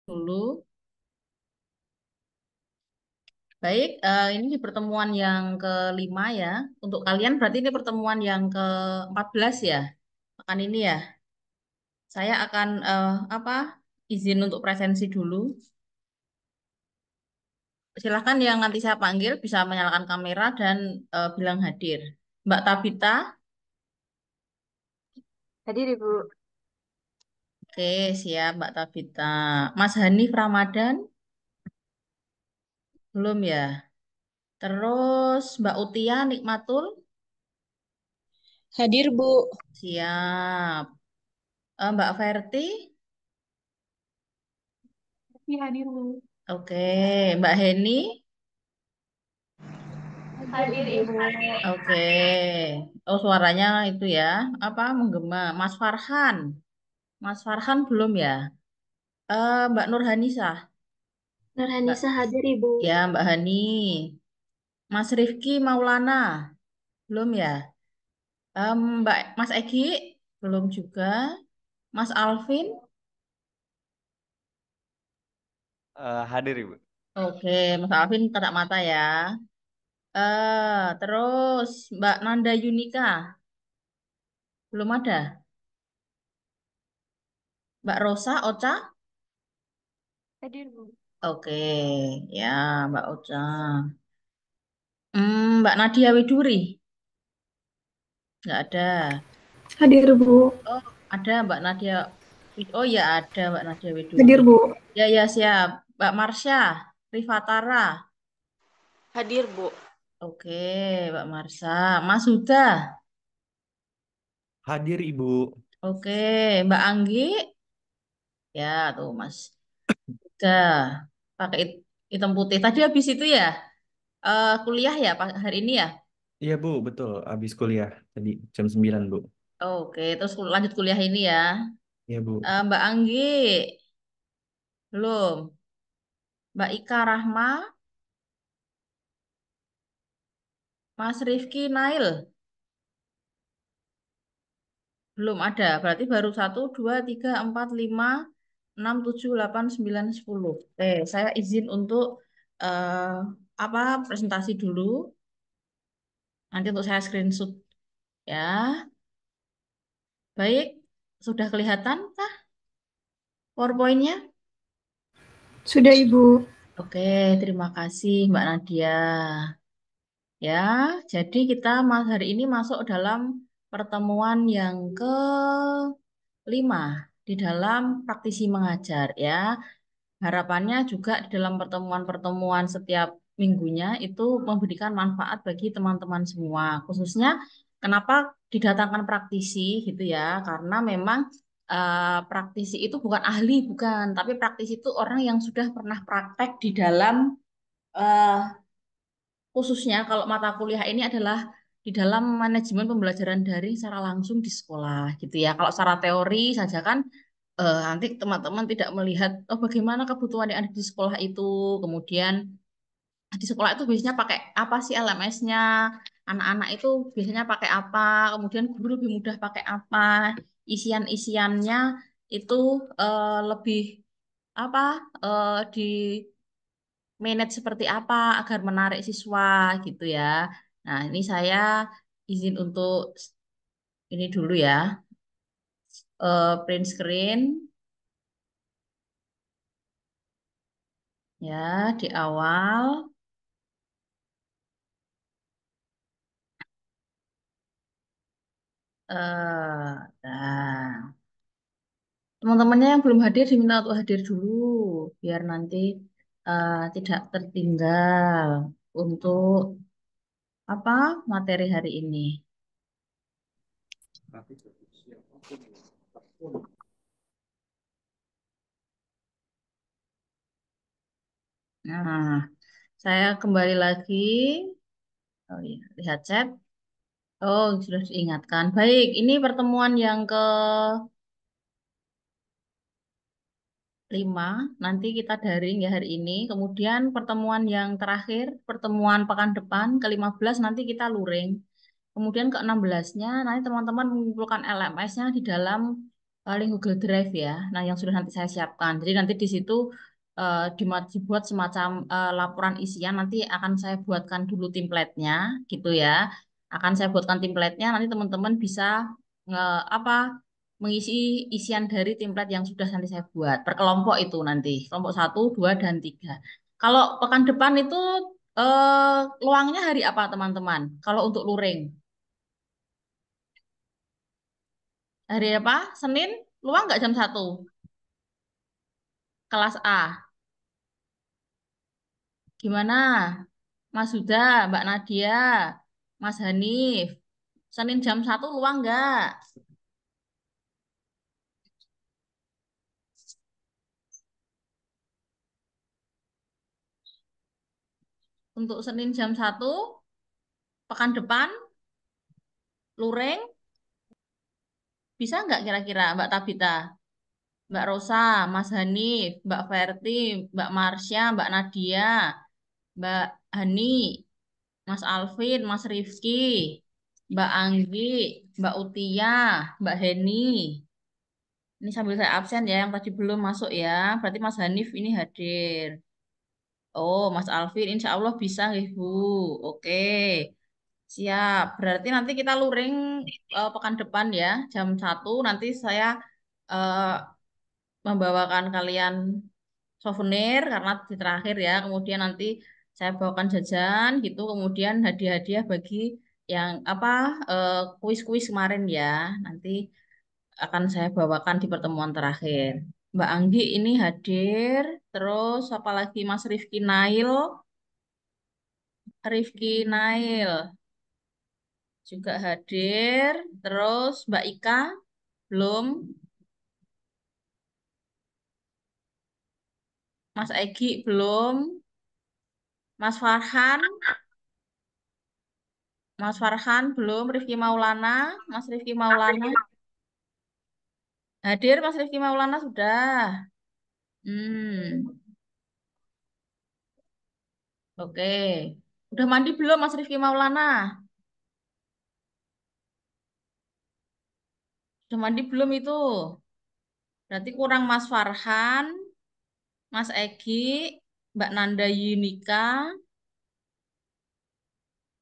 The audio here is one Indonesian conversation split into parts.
Dulu. Baik, ini di pertemuan yang kelima ya. Untuk kalian berarti ini pertemuan yang ke-14 ya. Pekan ini ya. Saya akan apa? Izin untuk presensi dulu. Silahkan yang nanti saya panggil bisa menyalakan kamera dan bilang hadir. Mbak Tabita, Hadir Ibu. oke siap Mbak Tabita. Mas Hanif Ramadan, belum ya. Terus Mbak Utia Nikmatul, Hadir Bu. siap. Mbak Verti, Iya, hadir Bu. oke. Mbak Heni. Hadir Ibu. Oke. Oh, suaranya itu ya. Apa menggema. Mas Farhan. Mas Farhan belum ya? Mbak Nurhanisah. Mbak Nurhanisa hadir Ibu. ya, Mbak Hani. Mas Rifki Maulana. Belum ya? Mbak Mas Egi belum juga. Mas Alvin. Hadir Ibu. Oke, Mas Alvin kata mata ya. Terus Mbak Nanda Yunika. Belum ada. Mbak Rosa Ocha. Hadir Bu. Oke, ya Mbak Ocha. Mbak Nadia Widuri. Nggak ada. Hadir Bu. Oh, ada Mbak Nadia. Oh ya ada Mbak Nadia Widuri. Hadir Bu. Ya ya siap. Mbak Marsha, Rifatara. Hadir Bu. Oke, Mbak Marsha. Mas Huda. Hadir Ibu. Oke, Mbak Anggi. Ya tuh Mas Huda. Pakai hitam putih. Tadi habis itu ya kuliah ya hari ini ya. Iya Bu, betul. Habis kuliah tadi jam 9 Bu. Oke, terus lanjut kuliah ini ya. Iya Bu. Mbak Anggi belum. Mbak Ika Rahma, Mas Rifki Nail. Belum ada, berarti baru 1, 2, 3, 4, 5, 6, 7, 8, 9, 10. Oke, saya izin untuk eh, apa presentasi dulu. Nanti untuk saya screenshot ya. Baik, sudah kelihatan kah PowerPoint-nya? Sudah Ibu. Oke, terima kasih Mbak Nadia. Ya, jadi kita hari ini masuk dalam pertemuan yang kelima di dalam praktisi mengajar ya. Harapannya juga di dalam pertemuan-pertemuan setiap minggunya itu memberikan manfaat bagi teman-teman semua. Khususnya kenapa didatangkan praktisi gitu ya, karena memang praktisi itu bukan ahli, bukan, tapi praktisi itu orang yang sudah pernah praktek di dalam eh, khususnya kalau mata kuliah ini adalah di dalam manajemen pembelajaran daring secara langsung di sekolah gitu ya. Kalau secara teori saja kan nanti teman-teman tidak melihat oh bagaimana kebutuhan yang ada di sekolah itu. Kemudian di sekolah itu biasanya pakai apa sih LMS-nya? Anak-anak itu biasanya pakai apa? Kemudian guru lebih mudah pakai apa? Isian-isiannya itu lebih apa di manage seperti apa agar menarik siswa gitu ya. Nah, ini saya izin untuk ini dulu ya, print screen ya di awal. Nah, teman-temannya yang belum hadir diminta untuk hadir dulu biar nanti tidak tertinggal untuk apa materi hari ini. Nah, saya kembali lagi. Oh iya, lihat chat. Oh, sudah diingatkan. Baik, ini pertemuan yang ke-5. Nanti kita daring ya hari ini. Kemudian pertemuan yang terakhir, pertemuan pekan depan, ke-15 nanti kita luring. Kemudian ke-16-nya, nanti teman-teman mengumpulkan LMS-nya di dalam paling Google Drive ya. Nah, yang sudah nanti saya siapkan. Jadi nanti di situ dibuat semacam laporan isian. Nanti akan saya buatkan dulu template-nya, gitu ya. Akan saya buatkan template-nya. Nanti teman-teman bisa nge, apa mengisi isian dari template yang sudah nanti saya buat per kelompok itu nanti. Kelompok 1, 2, dan 3. Kalau pekan depan itu luangnya hari apa teman-teman? Kalau untuk luring, hari apa? Senin, luang nggak jam 1? Kelas A. Gimana? Mas Huda, Mbak Nadia, Mas Hanif. Senin jam 1 luang nggak? Untuk Senin jam 1, pekan depan, luring, bisa nggak kira-kira Mbak Tabita, Mbak Rosa, Mas Hanif, Mbak Verti, Mbak Marsha, Mbak Nadia, Mbak Hani, Mas Alvin, Mas Rifki, Mbak Anggi, Mbak Utia, Mbak Heni. Ini sambil saya absen ya, yang tadi belum masuk ya. Berarti Mas Hanif ini hadir. Oh, Mas Alvin, insya Allah bisa, Ibu. Oke, siap. Berarti nanti kita luring pekan depan ya, jam 1. Nanti saya eh, membawakan kalian souvenir karena di terakhir ya. Kemudian nanti saya bawakan jajan gitu. Kemudian hadiah-hadiah bagi yang apa kuis-kuis kemarin ya. Nanti akan saya bawakan di pertemuan terakhir. Mbak Anggi ini hadir. Terus apalagi Mas Rifki Nail. Rifki Nail juga hadir. Terus Mbak Ika belum. Mas Egi belum. Mas Farhan. Mas Farhan belum. Rifki Maulana. Mas Rifki Maulana hadir. Mas Rifki Maulana sudah. Hmm, oke. Udah mandi belum Mas Rifki Maulana? Udah mandi belum itu? Berarti kurang Mas Farhan, Mas Egi, Mbak Nanda Yunika,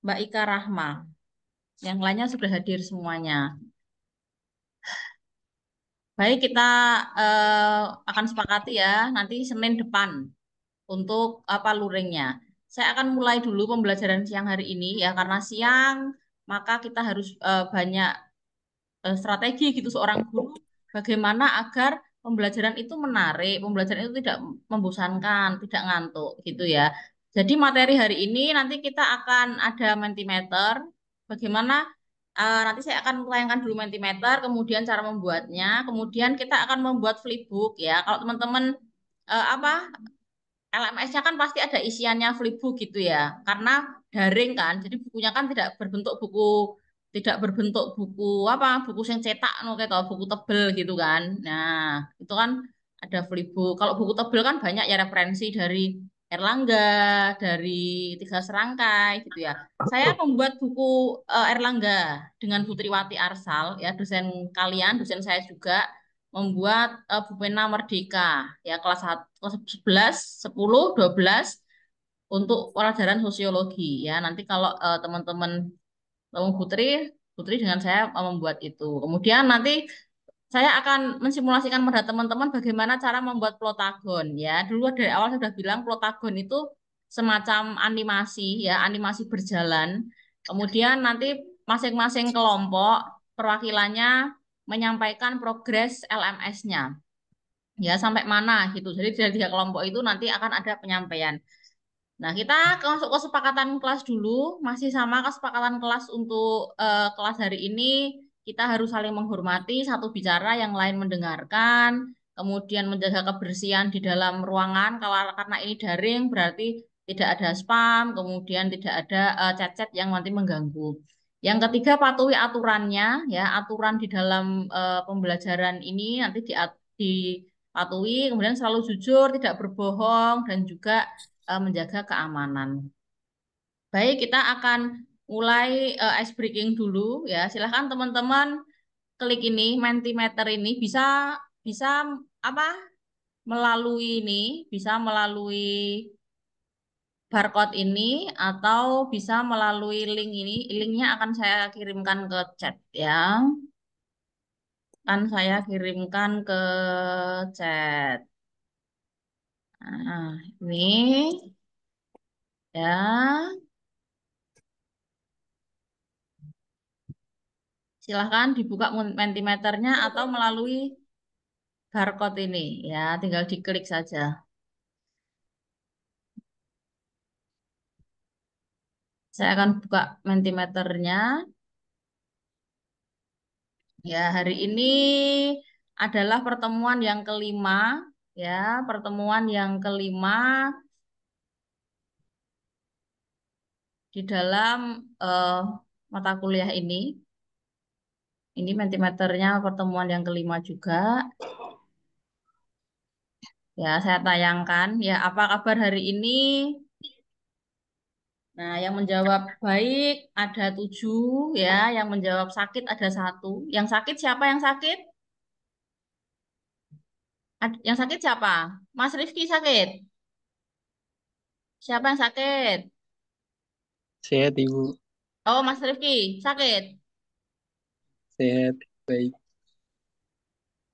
Mbak Ika Rahma. Yang lainnya sudah hadir semuanya. Baik, kita akan sepakati ya nanti Senin depan untuk apa luringnya. Saya akan mulai dulu pembelajaran siang hari ini ya karena siang maka kita harus banyak strategi gitu seorang guru bagaimana agar pembelajaran itu menarik, pembelajaran itu tidak membosankan, tidak ngantuk gitu ya. Jadi materi hari ini nanti kita akan ada Mentimeter. Bagaimana nanti saya akan melayangkan dulu Mentimeter, kemudian cara membuatnya, kemudian kita akan membuat flipbook ya. Kalau teman-teman apa LMS-nya kan pasti ada isiannya flipbook gitu ya, karena daring kan, jadi bukunya kan tidak berbentuk buku apa, buku yang cetak, no, kayak tau, buku tebel gitu kan. Nah, itu kan ada flipbook. Kalau buku tebel kan banyak ya referensi dari Erlangga, dari Tiga Serangkai gitu ya. Saya membuat buku Erlangga dengan Putriwati Arsal ya, dosen kalian, dosen saya juga membuat Bupena Merdeka ya kelas 11, 10, 12 untuk pelajaran sosiologi ya. Nanti kalau teman-teman mau Putri, Putri dengan saya membuat itu. Kemudian nanti saya akan mensimulasikan pada teman-teman bagaimana cara membuat plotagon ya. Dulu dari awal saya sudah bilang plotagon itu semacam animasi ya, animasi berjalan. Kemudian nanti masing-masing kelompok perwakilannya menyampaikan progres LMS-nya ya sampai mana gitu. Jadi dari 3 kelompok itu nanti akan ada penyampaian. Nah, kita masuk kesepakatan kelas dulu, masih sama kesepakatan kelas untuk kelas hari ini. Kita harus saling menghormati, satu bicara, yang lain mendengarkan, kemudian menjaga kebersihan di dalam ruangan. Kalau karena ini daring, berarti tidak ada spam, kemudian tidak ada chat-chat yang nanti mengganggu. Yang ketiga, patuhi aturannya, ya, aturan di dalam pembelajaran ini nanti dipatuhi, kemudian selalu jujur, tidak berbohong, dan juga menjaga keamanan. Baik, kita akan mulai ice breaking dulu ya. Silahkan teman-teman klik ini, Mentimeter ini bisa bisa apa? Melalui ini, bisa melalui barcode ini atau bisa melalui link ini. Linknya akan saya kirimkan ke chat ya. Akan saya kirimkan ke chat. Nah, ini ya. Silahkan dibuka Mentimeternya atau melalui barcode ini. Ya, tinggal diklik saja. Saya akan buka Mentimeternya. Ya, hari ini adalah pertemuan yang kelima. Ya, pertemuan yang kelima di dalam eh, mata kuliah ini. Ini Mentimeternya pertemuan yang kelima juga. Ya, saya tayangkan. Ya, apa kabar hari ini? Nah, yang menjawab baik ada 7, ya. Yang menjawab sakit ada 1. Yang sakit siapa yang sakit? Yang sakit siapa? Mas Rifki sakit. Siapa yang sakit? Sehat, Ibu. Oh, Mas Rifki sakit. Sehat, baik.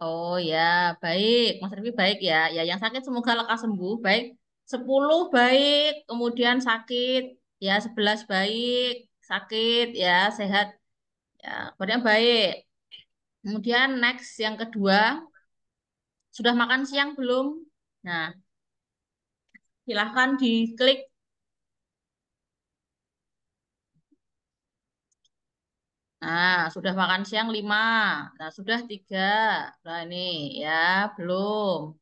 Oh ya, baik. Mas Rifki baik ya. Ya, yang sakit semoga lekas sembuh. Baik. 10 baik, kemudian sakit. Ya, 11 baik, sakit ya, sehat. Ya, kemudian baik. Kemudian next yang kedua, sudah makan siang belum? Nah, silahkan diklik. Nah, sudah makan siang 5. Nah, sudah 3. Nah, ini ya, belum.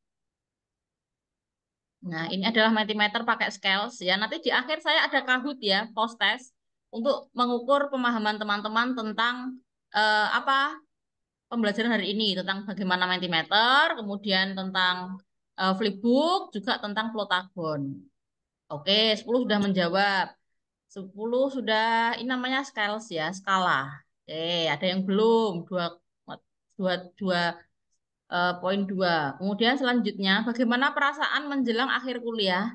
Nah, ini adalah Mentimeter pakai scales ya. Nanti di akhir saya ada Kahoot ya, post test untuk mengukur pemahaman teman-teman tentang apa pembelajaran hari ini, tentang bagaimana Mentimeter, kemudian tentang flipbook, juga tentang Plotagon. Oke, 10 sudah menjawab. 10 sudah, ini namanya scales ya, skala. Oke, ada yang belum, dua, dua, poin 2. Kemudian selanjutnya, bagaimana perasaan menjelang akhir kuliah?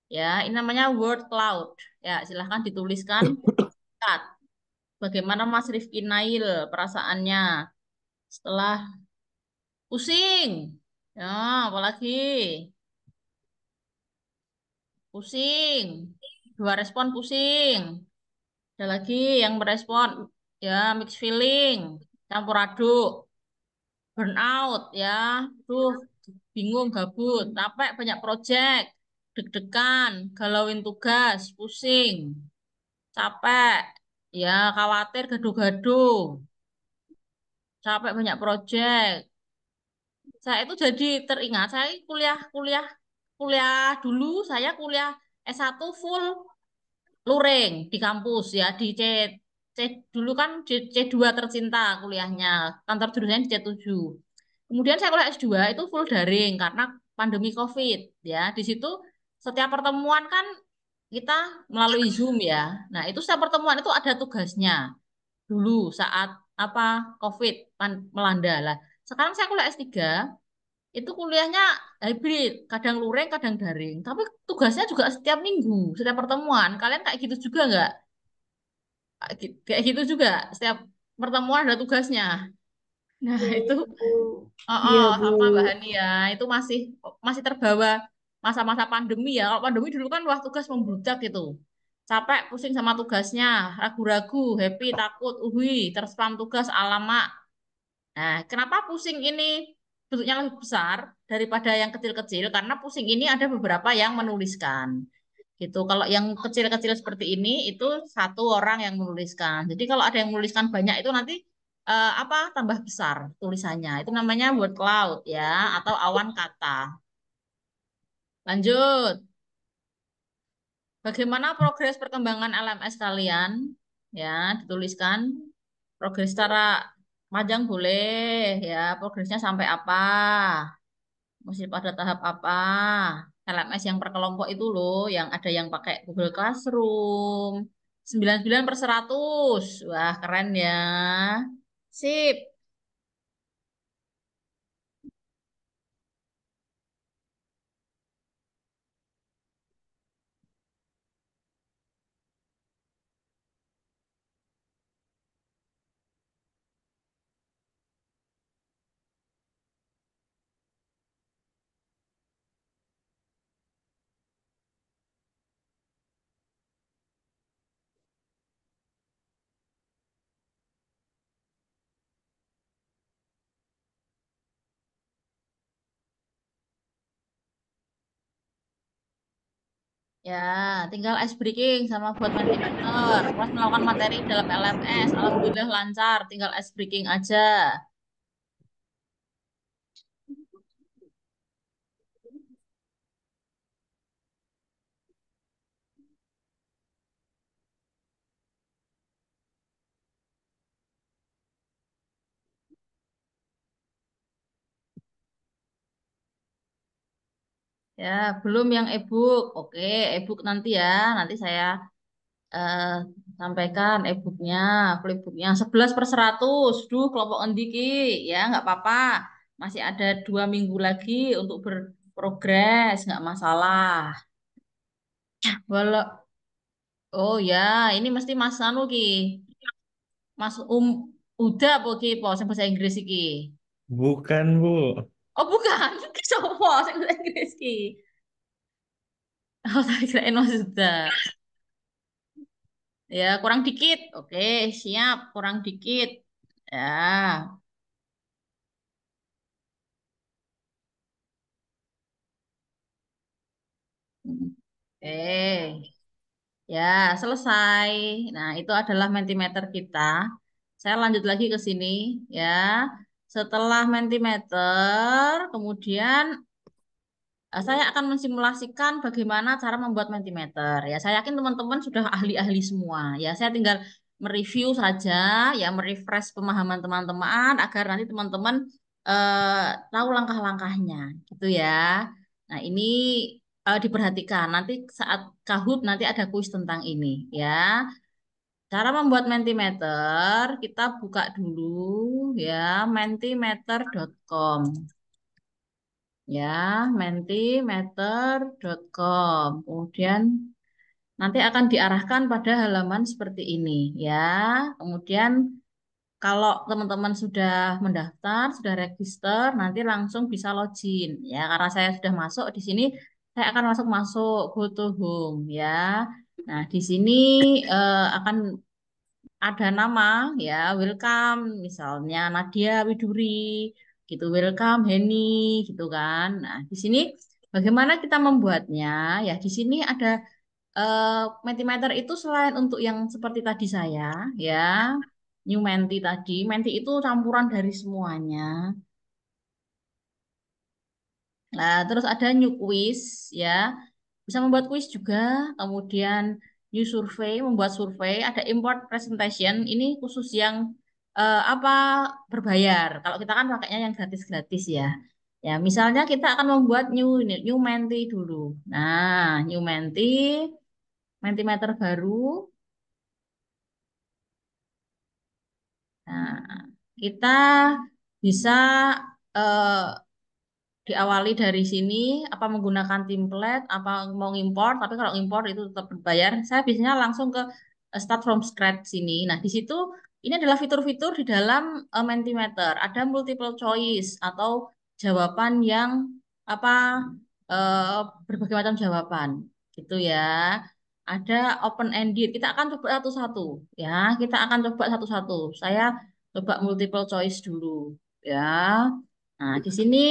Ya, ini namanya word cloud. Ya, silahkan dituliskan. Kat. Bagaimana Mas Rifki Nail perasaannya setelah pusing? Ya, apalagi pusing. 2 respon pusing. Ada lagi yang merespon ya mixed feeling, campur aduk, burnout ya, tuh bingung, gabut, capek, banyak project, deg-degan, galauin tugas, pusing, capek, ya khawatir, gaduh-gaduh, capek banyak project. Saya itu jadi teringat, saya kuliah kuliah kuliah dulu, saya kuliah S1 full luring di kampus ya di C dulu kan C2 tercinta kuliahnya kantor jurusannya di C7. Kemudian saya kuliah S2 itu full daring karena pandemi COVID ya. Di situ setiap pertemuan kan kita melalui Zoom ya. Nah, itu setiap pertemuan itu ada tugasnya dulu saat apa COVID melanda lah. Sekarang saya kuliah S3 itu kuliahnya hybrid, kadang luring, kadang daring. Tapi tugasnya juga setiap minggu, setiap pertemuan. Kalian kayak gitu juga nggak? Kayak gitu juga, setiap pertemuan ada tugasnya. Nah, Iya, itu Bu. oh, Iya, oh, Bu. sama Mbak Hani ya, itu masih masih terbawa masa-masa pandemi ya. Kalau pandemi dulu kan wah tugas membludak gitu. Capek, pusing sama tugasnya, ragu-ragu, happy, takut, terspam tugas, alamak. Nah, kenapa pusing ini bentuknya lebih besar daripada yang kecil-kecil? Karena pusing ini ada beberapa yang menuliskan. Gitu. Kalau yang kecil-kecil seperti ini itu satu orang yang menuliskan. Jadi kalau ada yang menuliskan banyak itu nanti apa tambah besar tulisannya. Itu namanya word cloud ya atau awan kata. Lanjut. Bagaimana progres perkembangan LMS kalian? Ya, dituliskan progres secara panjang boleh ya, progresnya sampai apa? Masih pada tahap apa? LMS yang per kelompok itu loh, yang ada yang pakai Google Classroom. 99/100. Wah, keren ya. Sip. Ya, tinggal ice breaking sama buat Mentimeter. Pas melakukan materi dalam LMS, alhamdulillah lancar. Tinggal ice breaking aja. Ya, belum yang e-book. Oke, e-book nanti ya. Nanti saya eh, sampaikan e-booknya, flipbooknya 11/100. Duh, kelompok endi ki? Ya, nggak apa-apa. Masih ada 2 minggu lagi untuk berprogres, nggak masalah. Walau, oh ya, ini mesti Mas Anu ki, Mas Uda apa ki, po, sing bahasa Inggris iki. Bukan, Bu. Oh bukan, ki sopo sing bahasa Inggris ki? Oh, tak kirain Mas Uda. Ya, kurang dikit. Oke, siap, kurang dikit. Ya. Oke. Ya, selesai. Nah, itu adalah Mentimeter kita. Saya lanjut lagi ke sini, ya. Setelah Mentimeter, kemudian saya akan mensimulasikan bagaimana cara membuat Mentimeter. Ya, saya yakin teman-teman sudah ahli-ahli semua. Ya, saya tinggal mereview saja, ya, merefresh pemahaman teman-teman agar nanti teman-teman tahu langkah-langkahnya, gitu ya. Nah, ini diperhatikan. Nanti saat Kahoot nanti ada kuis tentang ini, ya. Cara membuat Mentimeter, kita buka dulu, ya, mentimeter.com. Ya, mentimeter.com. Kemudian nanti akan diarahkan pada halaman seperti ini, ya. Kemudian kalau teman-teman sudah mendaftar, sudah register, nanti langsung bisa login, ya. Karena saya sudah masuk di sini, saya akan masuk go to home, ya. Nah, di sini akan ada nama, ya, welcome misalnya Nadia Widuri gitu, welcome Henny gitu kan. Nah, di sini bagaimana kita membuatnya? Ya, di sini ada eh, Mentimeter itu selain untuk yang seperti tadi saya, ya, New Menti tadi, Menti itu campuran dari semuanya. Nah, terus ada New Quiz, ya, bisa membuat kuis juga, kemudian new survey, membuat survei, ada import presentation, ini khusus yang apa, berbayar. Kalau kita kan pakainya yang gratis-gratis ya. Ya, misalnya kita akan membuat new Menti dulu. Nah, new Menti, Mentimeter baru. Nah, kita bisa eh, diawali dari sini apa menggunakan template apa mau import, tapi kalau import itu tetap berbayar. Saya biasanya langsung ke start from scratch sini. Nah, di situ ini adalah fitur-fitur di dalam Mentimeter, ada multiple choice atau jawaban yang apa, eh, berbagai macam jawaban gitu ya. Ada open ended, kita akan coba satu-satu, ya, kita akan coba satu-satu. Saya coba multiple choice dulu, ya. Nah, di sini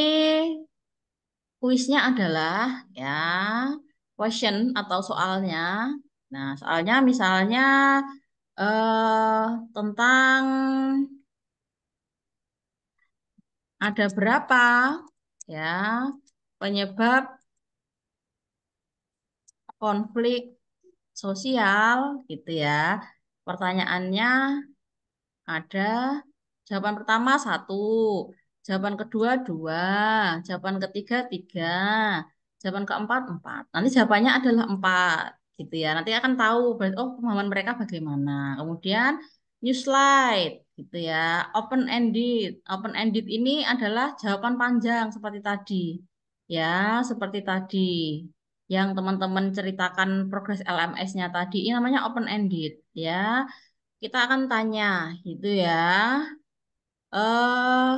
kuisnya adalah, ya, question atau soalnya. Nah, soalnya misalnya tentang ada berapa, ya, penyebab konflik sosial gitu ya. Pertanyaannya ada jawaban pertama satu, jawaban kedua dua, jawaban ketiga tiga, jawaban keempat empat. Nanti jawabannya adalah empat, gitu ya. Nanti akan tahu berarti oh pemahaman mereka bagaimana. Kemudian new slide, gitu ya. Open ended. Open ended ini adalah jawaban panjang seperti tadi, ya, seperti tadi. Yang teman-teman ceritakan progres LMS-nya tadi, ini namanya open ended, ya. Kita akan tanya, gitu ya. eh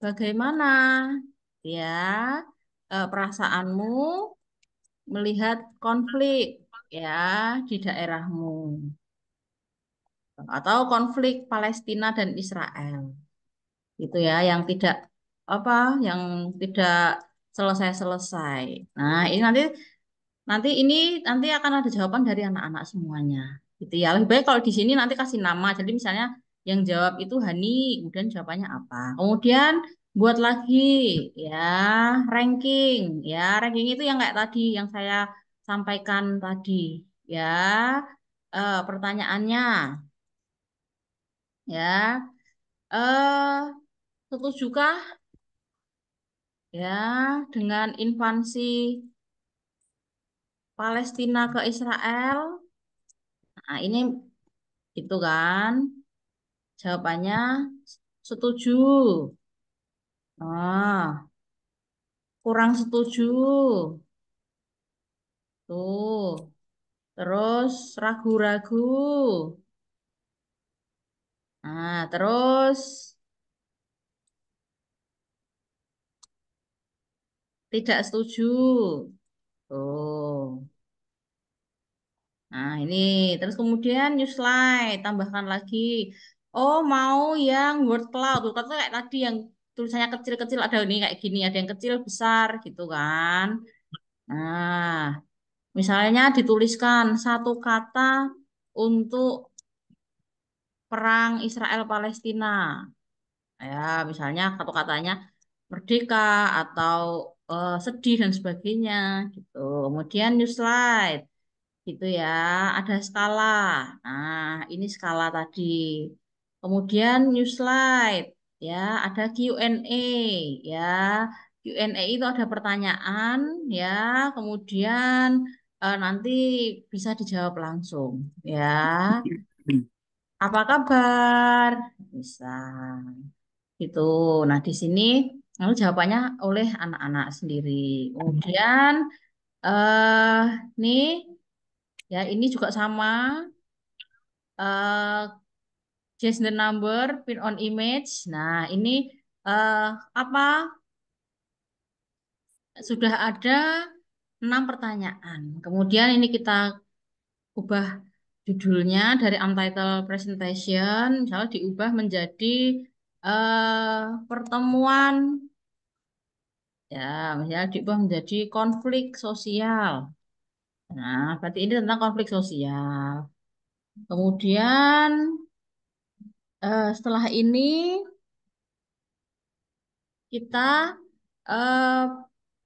Bagaimana ya perasaanmu melihat konflik ya di daerahmu atau konflik Palestina dan Israel, gitu ya, yang tidak apa, yang tidak selesai-selesai. Nah, ini nanti nanti akan ada jawaban dari anak-anak semuanya. Gitu ya. Lebih baik kalau di sini nanti kasih nama. Jadi misalnya yang jawab itu Hani, kemudian jawabannya apa. Kemudian buat lagi ya ranking. Ya, ranking itu yang kayak tadi yang saya sampaikan tadi. Ya, pertanyaannya ya. Eh, Setujukah ya dengan invasi Palestina ke Israel? Nah, ini itu kan jawabannya setuju. Ah, kurang setuju. Tuh. Terus ragu-ragu. Nah, terus tidak setuju. Tuh. Nah, ini terus kemudian new slide, tambahkan lagi. Oh, mau yang word cloud. Tuh, kan kayak tadi yang tulisannya kecil-kecil ada ini kayak gini, ada yang kecil besar gitu kan. Nah, misalnya dituliskan satu kata untuk perang Israel Palestina. Ya, misalnya satu katanya merdeka atau sedih dan sebagainya gitu. Kemudian new slide gitu ya, ada skala. Nah, ini skala tadi. Kemudian new slide ya, ada Q&A ya. Q&A itu ada pertanyaan ya, kemudian nanti bisa dijawab langsung ya. Apa kabar? Bisa. Gitu. Nah, di sini lalu jawabannya oleh anak-anak sendiri. Kemudian nih ya ini juga sama eh change the number, pin on image. Nah, ini eh apa? Sudah ada 6 pertanyaan. Kemudian ini kita ubah judulnya dari untitled presentation, misalnya diubah menjadi pertemuan. Ya, misalnya diubah menjadi konflik sosial. Nah, berarti ini tentang konflik sosial. Kemudian setelah ini kita eh,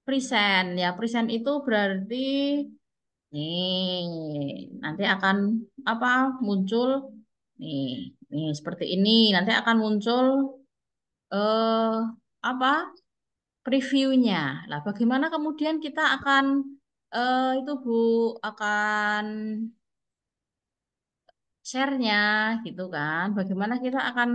present. Ya, present itu berarti nanti akan apa muncul nih, nih seperti ini. Nanti akan muncul eh apa previewnya. Lah, bagaimana kemudian kita akan itu Bu akan share-nya gitu kan. Bagaimana kita akan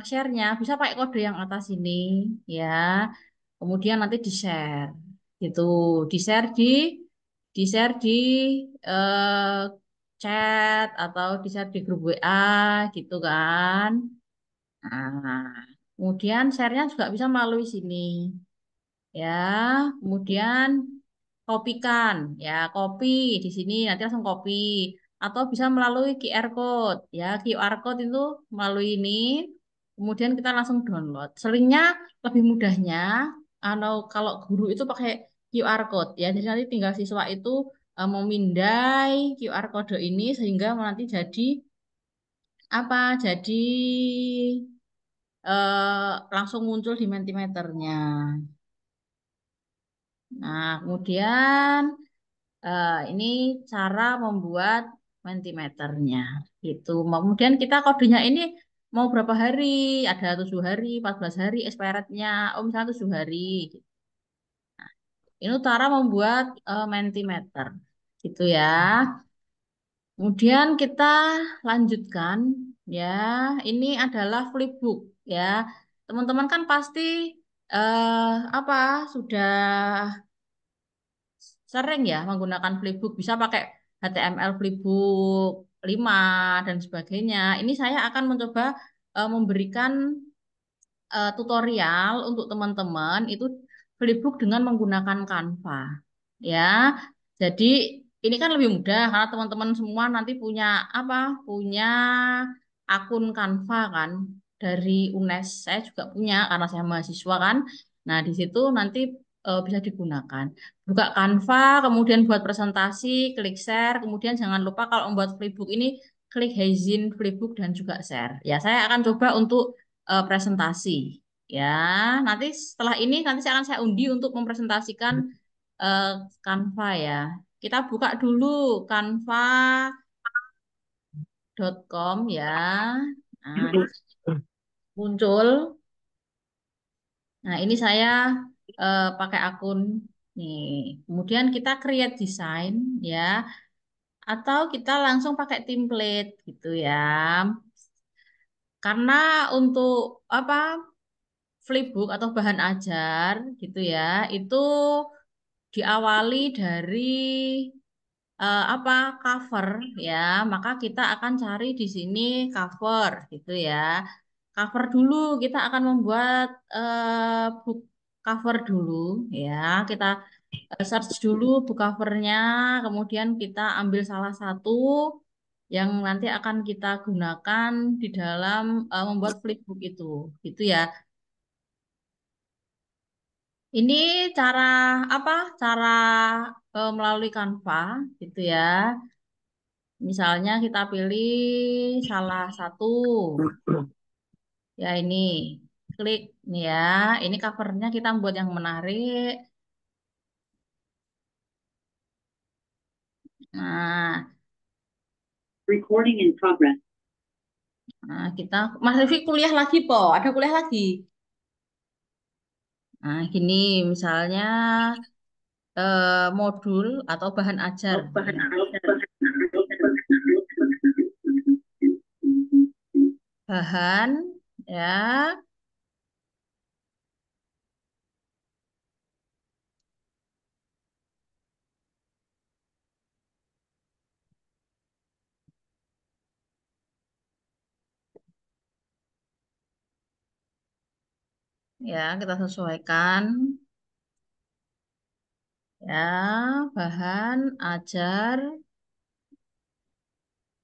share-nya? Bisa pakai kode yang atas ini ya. Kemudian nanti di-share gitu. Di-share di eh, chat atau di-share di grup WA gitu kan. Nah, kemudian share-nya juga bisa melalui sini. Ya, kemudian kopikan, ya copy di sini nanti langsung copy atau bisa melalui QR code, ya QR code itu melalui ini, kemudian kita langsung download. Seringnya lebih mudahnya, kalau guru itu pakai QR code, ya jadi nanti tinggal siswa itu memindai QR code ini sehingga nanti jadi apa? Jadi langsung muncul di Mentimeternya. Nah, kemudian ini cara membuat Mentimeternya. Gitu. Kemudian kita kodenya ini mau berapa hari? Ada 7 hari, 14 hari expirednya. Oh, misalnya 7 hari. Ini cara membuat Mentimeter. Gitu ya. Kemudian kita lanjutkan. Ya, ini adalah flipbook. Ya, teman-teman kan pasti apa sudah sering ya menggunakan flipbook, bisa pakai HTML flipbook 5 dan sebagainya. Ini saya akan mencoba memberikan tutorial untuk teman-teman itu flipbook dengan menggunakan Canva. Ya. Jadi ini kan lebih mudah karena teman-teman semua nanti punya apa? Punya akun Canva kan dari UNES. Saya juga punya karena saya mahasiswa kan. Nah, di situ nanti bisa digunakan. Buka Canva, kemudian buat presentasi, klik share, kemudian jangan lupa kalau membuat flipbook ini klik Heyzin flipbook dan juga share. Ya, saya akan coba untuk presentasi. Ya, nanti setelah ini nanti saya undi untuk mempresentasikan eh, Canva ya. Kita buka dulu canva.com ya. Nah, muncul. Nah, ini saya pakai akun nih. Kemudian kita create design ya, atau kita langsung pakai template gitu ya. Karena untuk apa flipbook atau bahan ajar gitu ya, itu diawali dari apa cover ya, maka kita akan cari di sini cover gitu ya. Cover dulu kita akan membuat book cover dulu ya. Kita search dulu book covernya, kemudian kita ambil salah satu yang nanti akan kita gunakan di dalam membuat flipbook itu, gitu ya. Ini cara apa? Cara melalui Canva, gitu ya. Misalnya kita pilih salah satu, ya ini, klik nih ya. Ini covernya kita buat yang menarik. Nah, Recording in progress. kita, Mas Rifki kuliah lagi, Po. Ada kuliah lagi. Nah, gini misalnya modul atau bahan ajar. Bahan, ya, ya kita sesuaikan. Ya, bahan ajar.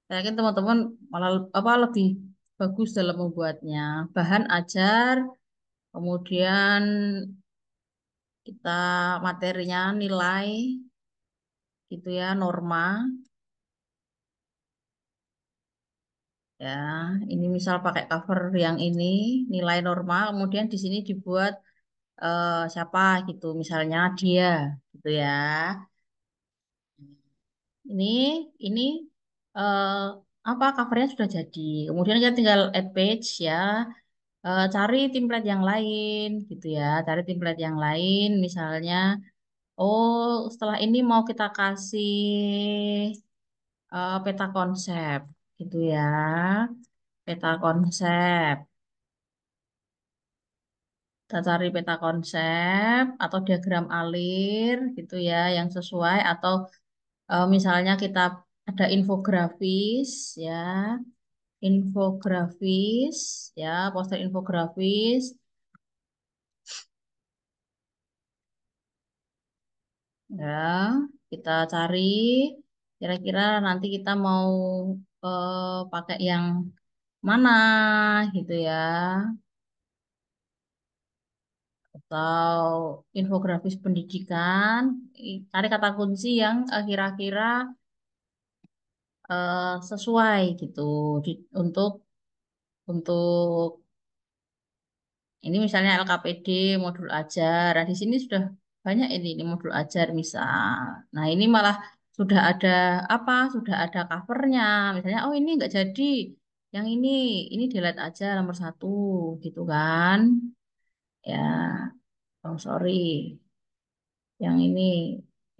Saya yakin teman-teman malah apa lebih bagus dalam membuatnya. Bahan ajar, kemudian kita materinya nilai gitu ya, norma. Ya, ini misal pakai cover yang ini nilai norma, kemudian di sini dibuat siapa gitu, misalnya dia gitu ya. Ini ini eh, apa covernya sudah jadi. Kemudian kita tinggal add page ya. Cari template yang lain gitu ya. Cari template yang lain misalnya oh setelah ini mau kita kasih peta konsep gitu ya. Peta konsep. Kita cari peta konsep atau diagram alir gitu ya yang sesuai atau misalnya kita ada infografis ya. Infografis ya, poster infografis ya. Kita cari kira-kira nanti kita mau pakai yang mana gitu ya, atau infografis pendidikan. Cari kata kunci yang kira-kira sesuai gitu untuk untuk ini misalnya LKPD modul ajar. Nah, di sini sudah banyak ini modul ajar misal. Nah, ini malah sudah ada apa? Sudah ada covernya. Misalnya, oh ini nggak jadi. Yang ini delete aja nomor satu, gitu kan? Ya, oh sorry. Yang ini,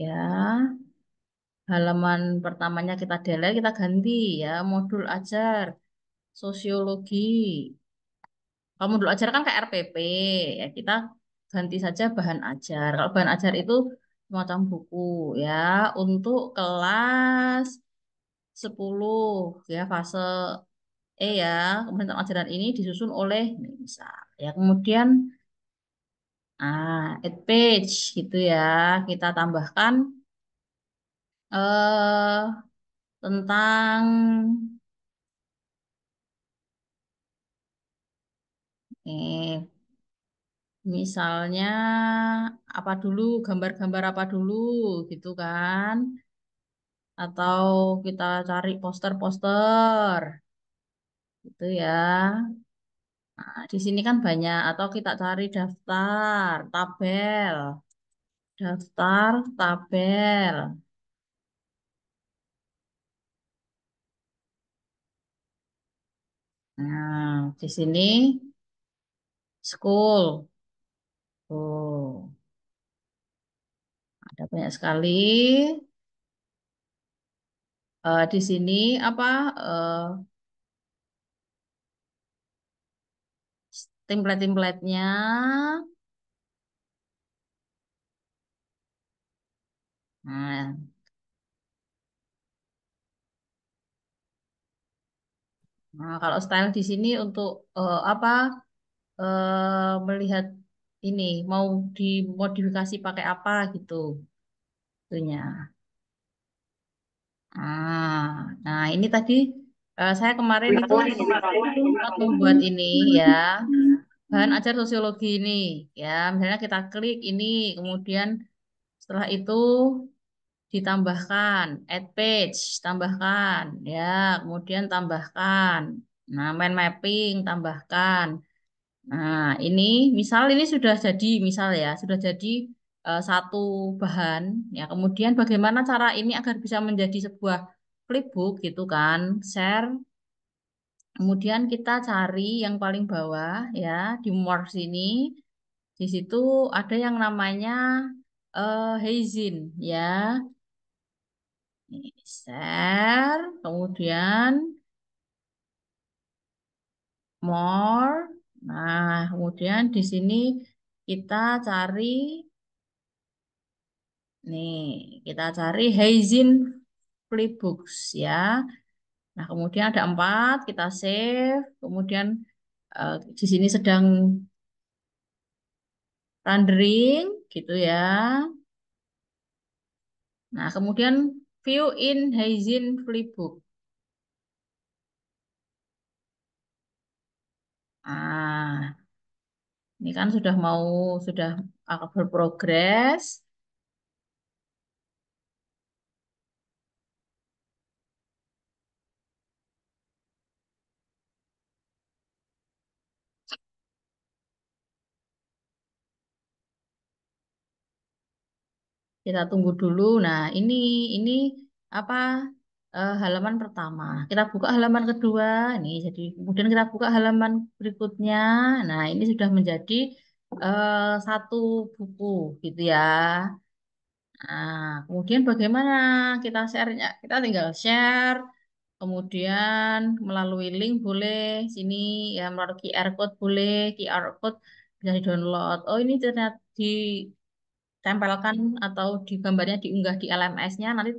ya halaman pertamanya kita delete, kita ganti ya modul ajar sosiologi. Kalau modul ajar kan kayak RPP, ya kita ganti saja bahan ajar. Kalau bahan ajar itu semacam buku ya untuk kelas 10 ya fase ya. Kemudian ajaran ini disusun oleh ini misal ya. Kemudian add page gitu ya. Kita tambahkan eh tentang eh Misalnya apa dulu, gambar-gambar apa dulu gitu kan. Atau kita cari poster-poster gitu ya. Nah, di sini kan banyak. Atau kita cari daftar, tabel, daftar, tabel. Nah, di sini school. Oh, ada banyak sekali. Di sini apa template-templatenya. Nah, kalau style di sini untuk apa melihat ini mau dimodifikasi pakai apa gitu, itunya. Nah, ini tadi saya kemarin itu Recording in progress. sempat membuat ini ya, bahan ajar sosiologi ini ya. Misalnya kita klik ini, kemudian setelah itu ditambahkan add page, tambahkan ya, kemudian tambahkan. Nah, mind mapping tambahkan. Nah, ini misal ini sudah jadi, misal ya, sudah jadi satu bahan ya. Kemudian bagaimana cara ini agar bisa menjadi sebuah flipbook gitu kan? Share. Kemudian kita cari yang paling bawah ya di more sini. Di situ ada yang namanya Heizin ya. Ini share, kemudian more. Nah, kemudian di sini kita cari nih, kita cari Heizin Flipbooks ya. Nah, kemudian ada 4, kita save. Kemudian di sini sedang rendering gitu ya. Nah, kemudian view in Heizin Flipbook. Ah, ini kan sudah akan berprogres. Kita tunggu dulu. Nah, ini apa halaman pertama. Kita buka halaman kedua. Nih, jadi kemudian kita buka halaman berikutnya. Nah, ini sudah menjadi satu buku gitu ya. Nah, kemudian bagaimana kita share-nya? Kita tinggal share, kemudian melalui link boleh, sini ya melalui QR code boleh, QR code bisa di-download. Oh, ini ternyata ditempelkan atau di gambarnya diunggah di LMS-nya, nanti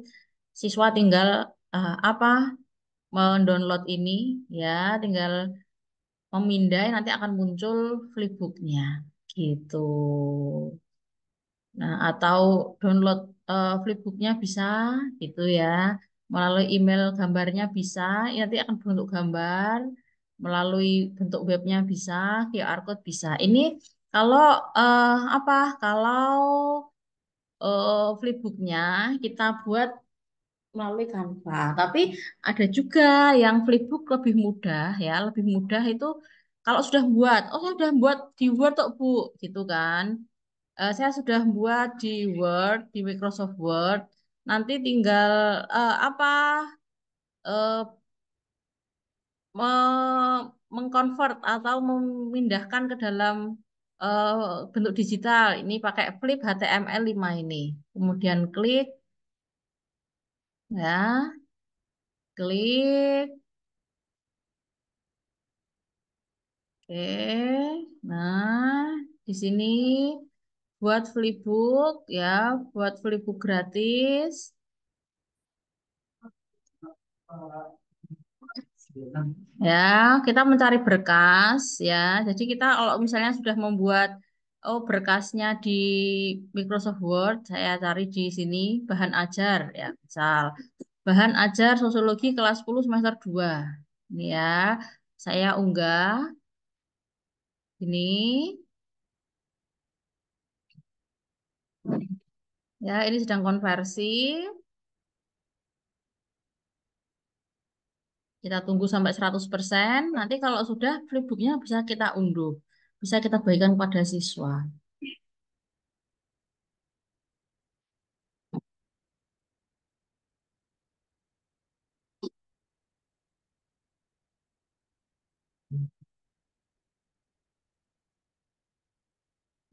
siswa tinggal apa mendownload ini ya, tinggal memindai nanti akan muncul flipbooknya gitu. Nah, atau download flipbooknya bisa gitu ya. Melalui email gambarnya bisa, ya nanti akan bentuk gambar. Melalui bentuk webnya bisa, QR code bisa. Ini kalau apa? Kalau flipbooknya kita buat melalui Canva. Tapi ada juga yang flipbook lebih mudah ya, lebih mudah itu kalau sudah buat, oh saya sudah buat di Word kok Bu, gitu kan. Saya sudah buat di Word, di Microsoft Word. Nanti tinggal apa eh, mengkonvert atau memindahkan ke dalam eh, bentuk digital. Ini pakai Flip HTML5 ini. Kemudian klik ya, klik. Oke. Nah, di sini buat flipbook ya, buat flipbook gratis. Ya, kita mencari berkas ya. Jadi kita kalau misalnya sudah membuat berkasnya di Microsoft Word, saya cari di sini bahan ajar ya. Misal bahan ajar sosiologi kelas 10 semester 2. Ini ya. Saya unggah ini. Ya, ini sedang konversi. Kita tunggu sampai 100%. Nanti kalau sudah flipbooknya bisa kita unduh. Bisa kita bagikan kepada siswa.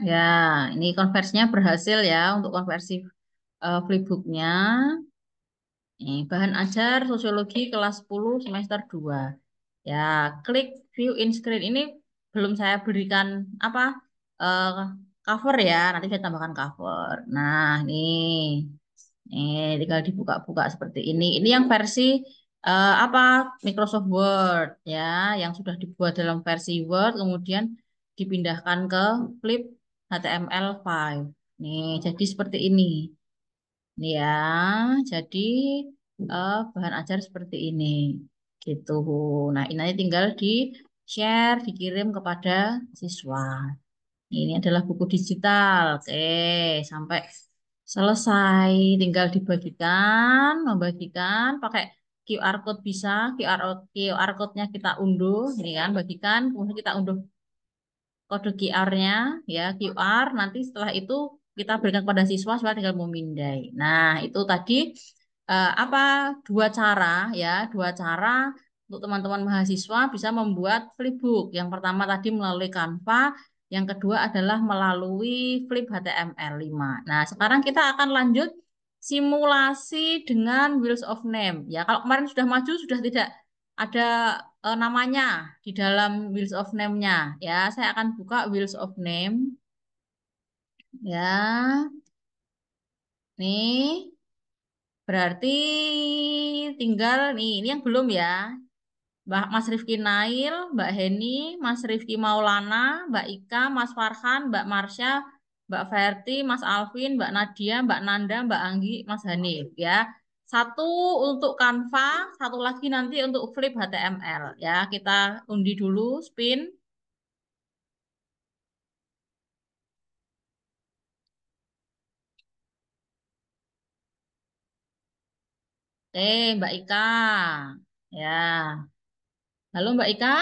Ya, ini konversinya berhasil ya untuk konversi flipbooknya. Nih, bahan ajar sosiologi kelas 10 semester 2. Ya, klik view in screen ini belum saya berikan apa eh, cover ya, nanti saya tambahkan cover. Nah, nih tinggal dibuka-buka seperti ini. Ini yang versi apa Microsoft Word ya, yang sudah dibuat dalam versi Word kemudian dipindahkan ke Flip HTML5. Nih, jadi seperti ini. Nih ya, jadi bahan ajar seperti ini. Gitu. Nah, ini nanti tinggal di-share, dikirim kepada siswa. Ini adalah buku digital. Oke, sampai selesai. Tinggal dibagikan, membagikan pakai QR code bisa, QR code-nya kita unduh, ini kan, bagikan, kemudian kita unduh kode QR-nya, ya QR. Nanti setelah itu kita berikan kepada siswa, siswa tinggal memindai. Nah, itu tadi apa dua cara ya, dua cara untuk teman-teman mahasiswa bisa membuat flipbook. Yang pertama tadi melalui Canva, yang kedua adalah melalui Flip HTML5. Nah, sekarang kita akan lanjut simulasi dengan Wheels of Name. Ya, kalau kemarin sudah maju sudah tidak ada namanya di dalam Wheels of Name-nya. Ya, saya akan buka Wheels of Name. Ya, nih berarti tinggal ini yang belum ya. Mas Rifki Nail, Mbak Heni, Mas Rifki Maulana, Mbak Ika, Mas Farhan, Mbak Marsha, Mbak Verti, Mas Alvin, Mbak Nadia, Mbak Nanda, Mbak Anggi, Mas Hanif ya. Satu untuk Canva, satu lagi nanti untuk Flip HTML ya. Kita undi dulu, spin. Mbak Ika. Ya. Halo Mbak Ika,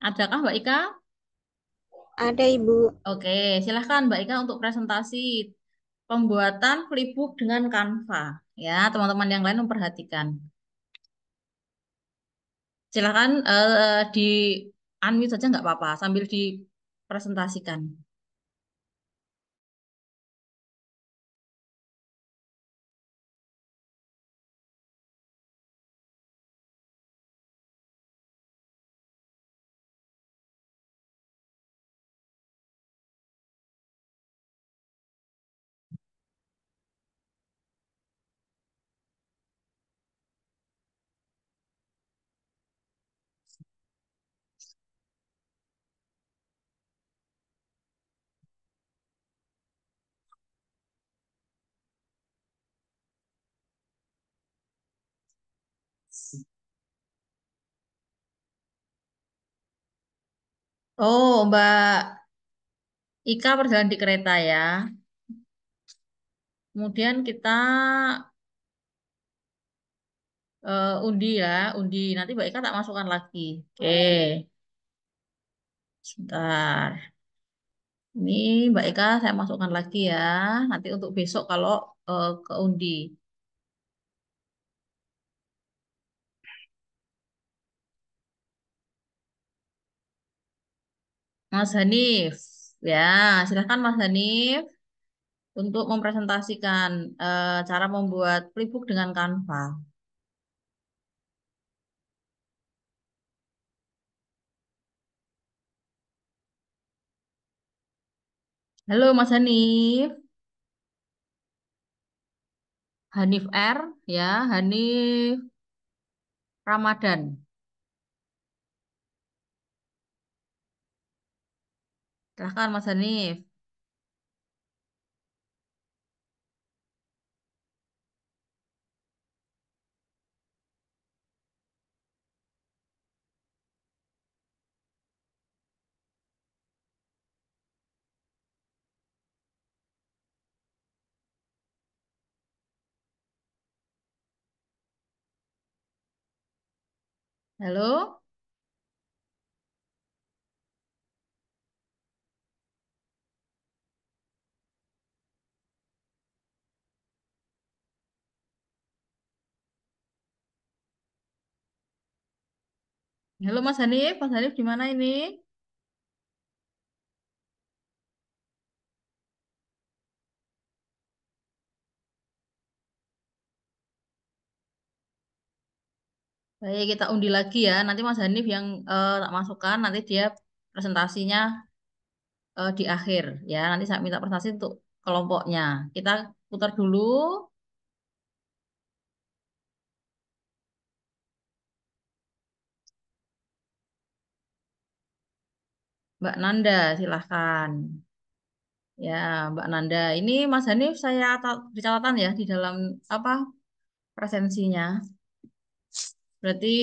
adakah Mbak Ika? Ada Ibu. Oke, silahkan Mbak Ika untuk presentasi pembuatan flipbook dengan Canva. Ya, teman-teman yang lain memperhatikan. Silahkan di unmute saja nggak apa-apa sambil dipresentasikan. Oh, Mbak Ika berjalan di kereta ya. Kemudian kita undi ya, undi. Nanti Mbak Ika tak masukkan lagi. Oke, sebentar. Ini Mbak Eka saya masukkan lagi ya. Nanti untuk besok kalau ke undi. Mas Hanif. Ya, silahkan Mas Hanif untuk mempresentasikan cara membuat flipbook dengan Canva. Halo Mas Hanif. Hanif R ya, Hanif Ramadan. Silahkan Mas Hanif. Halo? Halo Mas Hanif gimana ini? Baik, kita undi lagi ya. Nanti Mas Hanif yang tak masukkan, nanti dia presentasinya di akhir ya. Nanti saya minta presentasi untuk kelompoknya. Kita putar dulu. Mbak Nanda, silahkan. Ya, Mbak Nanda. Ini Mas Hanif saya beri catatan ya di dalam apa presensinya. Berarti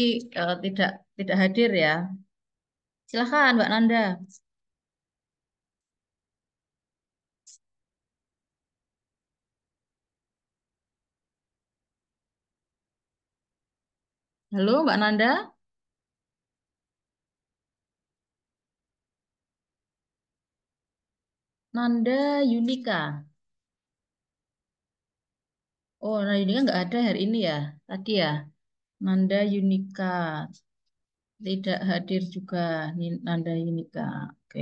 tidak tidak hadir ya. Silahkan Mbak Nanda. Halo Mbak Nanda. Nanda Yunika. Oh, Nanda Yunika nggak ada hari ini ya. Tadi ya. Nanda Yunika tidak hadir juga. Nanda Yunika. Oke.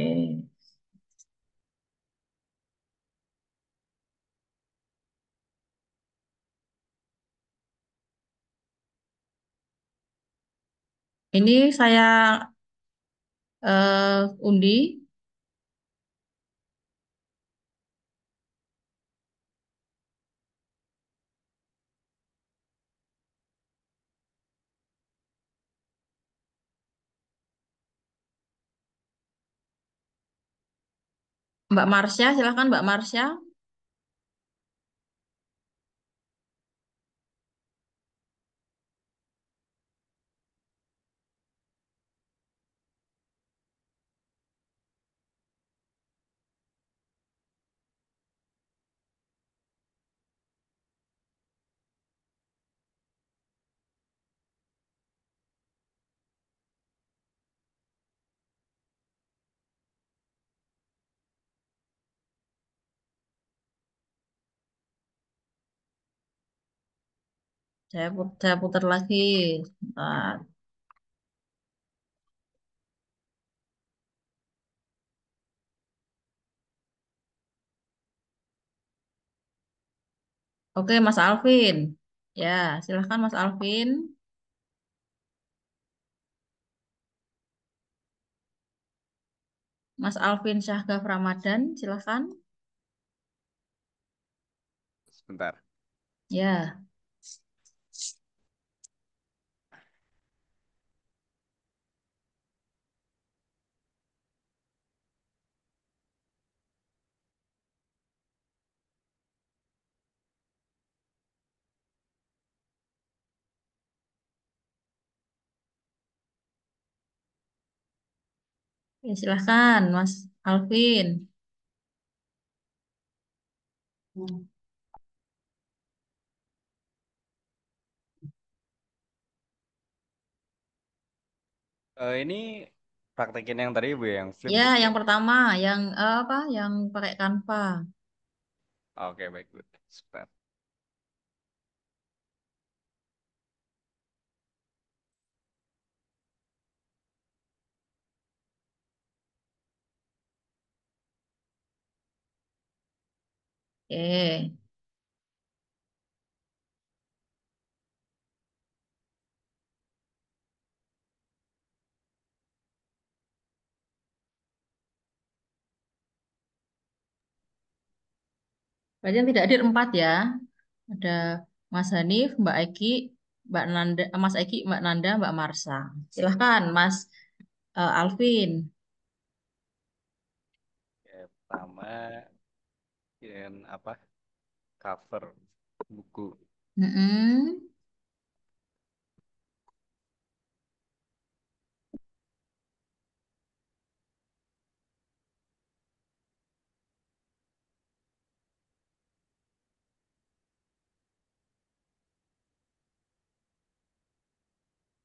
Ini saya undi. Mbak Marsha, silahkan Mbak Marsha. Saya putar lagi. Bentar. Oke, Mas Alvin. Ya, silahkan Mas Alvin. Mas Alvin Syahgaf Ramadan, silahkan. Sebentar. Ya, ya silahkan Mas Alvin. Ini praktekin yang tadi Bu, yang Ya, flipbook ya. yang pertama, yang apa? Yang pakai Canva. Oke, baik Bu. Sebentar. Oke. Berarti yang tidak hadir 4 ya. Ada Mas Hanif, Mbak Eki, Mbak Nanda, Mas Eki, Mbak Nanda, Mbak Marsa. Silahkan Mas Alvin. Oke, pertama yang apa? Cover buku. Mm-mm.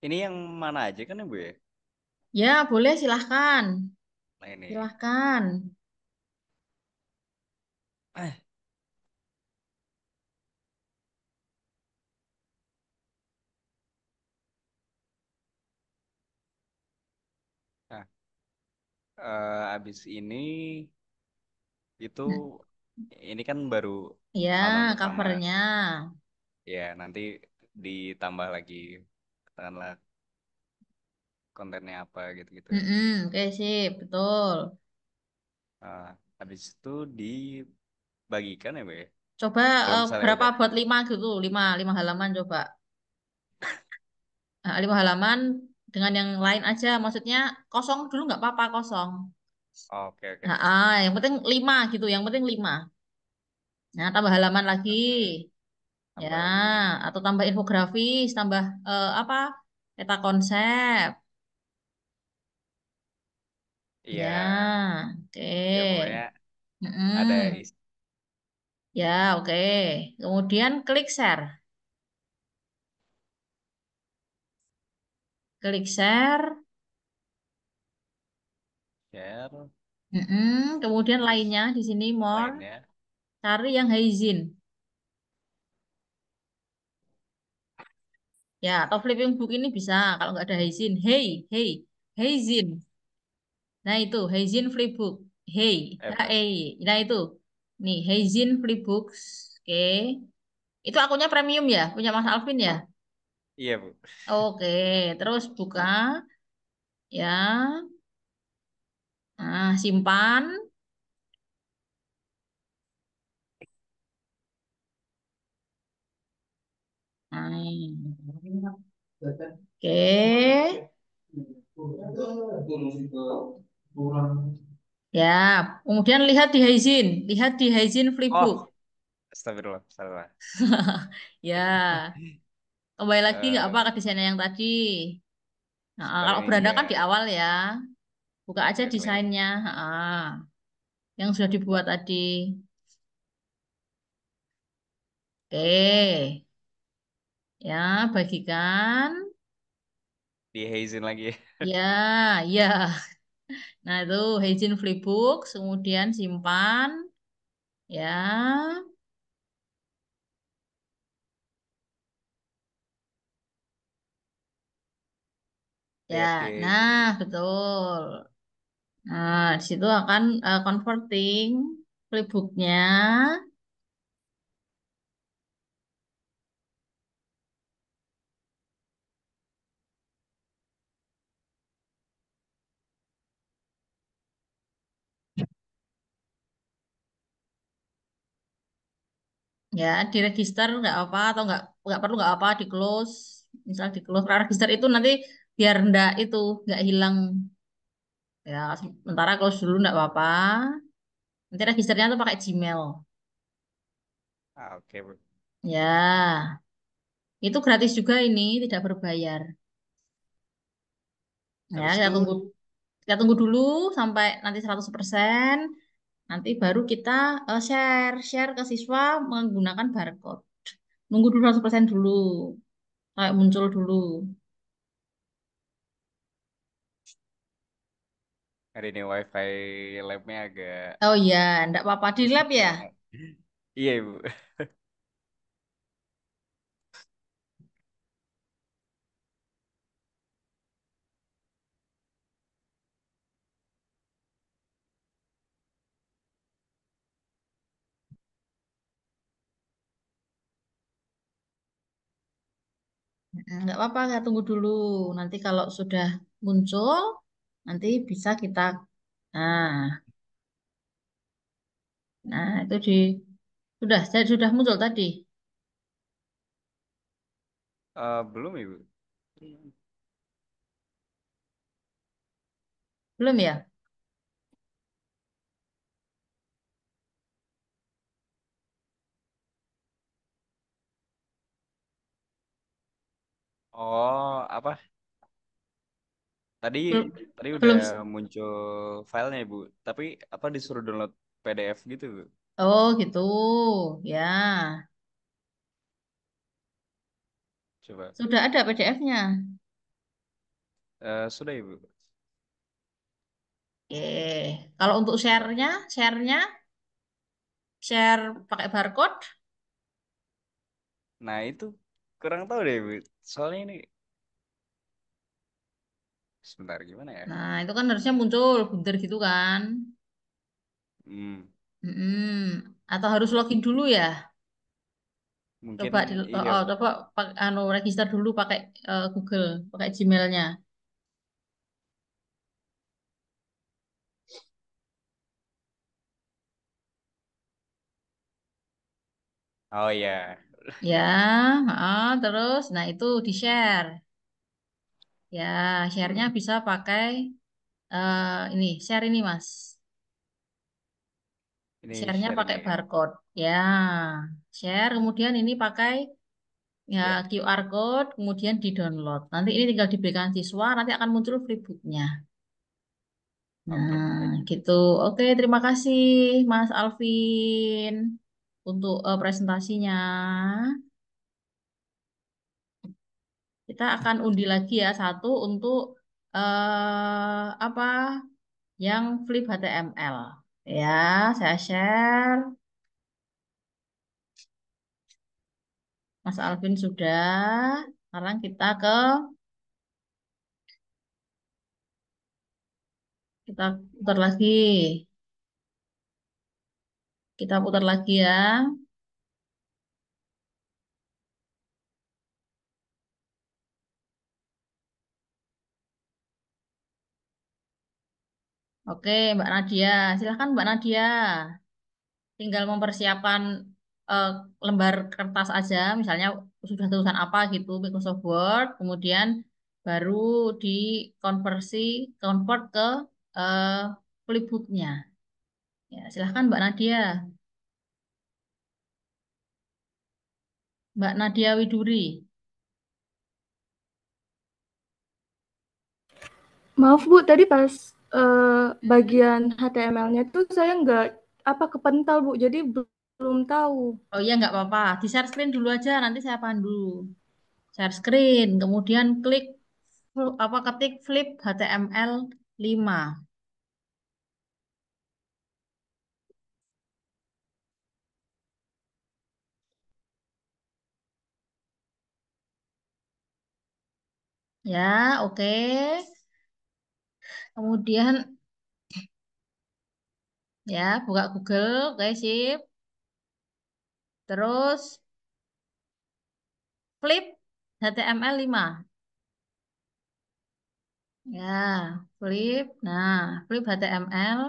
Ini yang mana aja kan ya, Bu ya? Ya, boleh silahkan. Nah, ini. Silahkan. Eh, Nah, abis ini itu ini kan baru Ya, halaman pertama. covernya. Ya, nanti ditambah lagi katakanlah kontennya apa gitu-gitu. Oke, sip, betul. Nah, habis itu dibagikan ya, Bu ya? Coba Kalau misalnya berapa udah, buat 5 gitu, 5 halaman coba. 5 halaman dengan yang lain aja, maksudnya kosong dulu nggak apa-apa kosong. oke oke. Yang penting 5 gitu, yang penting 5. Nah, tambah halaman lagi, ya, Tambah lagi. atau tambah infografis, tambah apa? Peta konsep, Iya, ya, ya pokoknya oke. ada Mm-mm. Ya, oke. Kemudian klik share, klik share. share, Kemudian habis lainnya di sini more, lainnya. cari yang Haizin. Ya, atau flipping book ini bisa kalau nggak ada Haizin. Hey, hey, Haizin. Nah itu Haizin Flipbook. Hey, Benar. Nah itu. Nih Haizin Flipbooks. Oke. Itu akunnya premium ya, punya Mas Alvin ya. Iya, Bu. Oke, terus buka ya. Nah, simpan. Nah, oke. Ya, kemudian lihat di Haizin Oh, Flipbook. astagfirullah, salah. Ya, kembali lagi nggak apa Eh, ke desainnya yang tadi. Nah, Sebentar kalau ini beranda ya, kan di awal ya, buka aja desain. desainnya, yang sudah dibuat tadi. Oke, ya bagikan. Di hazing lagi. Ya, ya. Nah itu Heijin Flipbook, kemudian simpan. Ya, ya. Lihat di Nah hazing. betul. Nah di situ akan converting flipbooknya. Ya, diregister nggak apa atau nggak perlu nggak apa di close. Misal di close, karena register itu nanti biar nggak hilang. Ya, sementara close dulu nggak apa-apa. Nanti registernya tuh pakai Gmail. Oke, Bu. Ya, itu gratis juga ini, tidak berbayar. Ya, Habis itu, kita tunggu dulu sampai nanti 100%. Nanti baru kita share ke siswa menggunakan barcode. Nunggu dulu 100% dulu, kayak muncul dulu. hari ini WiFi labnya agak Oh iya, enggak apa-apa di lab ya. lemah. Iya, Bu. Enggak apa-apa, kita tunggu dulu. Nanti kalau sudah muncul, nanti bisa kita. Nah, nah itu sudah muncul tadi. Belum, Ibu. Belum ya? Oh, apa? Tadi Belum. tadi udah Belum. muncul filenya, Bu. Tapi apa disuruh download PDF gitu, Bu? Oh, gitu. Ya. Coba. Sudah ada PDF-nya. Sudah Ibu. Oke. Kalau untuk share-nya share pakai barcode. Nah itu kurang tahu deh Ibu. Soalnya ini sebentar gimana ya? Nah, itu kan harusnya muncul bundar gitu kan. Hmm, Atau harus login dulu ya? mungkin Coba iya Bu. coba register dulu pakai Google, pakai Gmailnya. Oh iya. Ya, terus, nah itu di share. Ya, share-nya bisa pakai ini, share ini Mas. Ini Share-nya share pakai ini ya. barcode. Ya, share. Kemudian ini pakai ya Ya. QR code, kemudian di-download. Nanti ini tinggal diberikan siswa, nanti akan muncul flipbook-nya. Oke, Nah, thank you. gitu. Oke, terima kasih Mas Alvin untuk presentasinya. Kita akan undi lagi ya satu untuk apa yang flip HTML. Ya, saya share. Mas Alvin sudah. Sekarang kita putar lagi. Kita putar lagi ya. Oke, Mbak Nadia. Silahkan Mbak Nadia. Tinggal mempersiapkan eh, lembar kertas aja, misalnya sudah tulisan apa gitu, Microsoft Word, kemudian baru dikonversi, convert ke eh, flipbooknya. Ya, silahkan Mbak Nadia. Mbak Nadia Widuri. Maaf Bu, tadi pas bagian HTML-nya tuh saya nggak kepental Bu, jadi belum tahu. Oh iya, nggak apa-apa. Di share screen dulu aja, nanti saya pandu. Share screen, kemudian klik ketik flip HTML 5. Ya, oke. Kemudian ya, buka Google, oke sip. Terus flip HTML 5. Ya, flip. Nah, flip HTML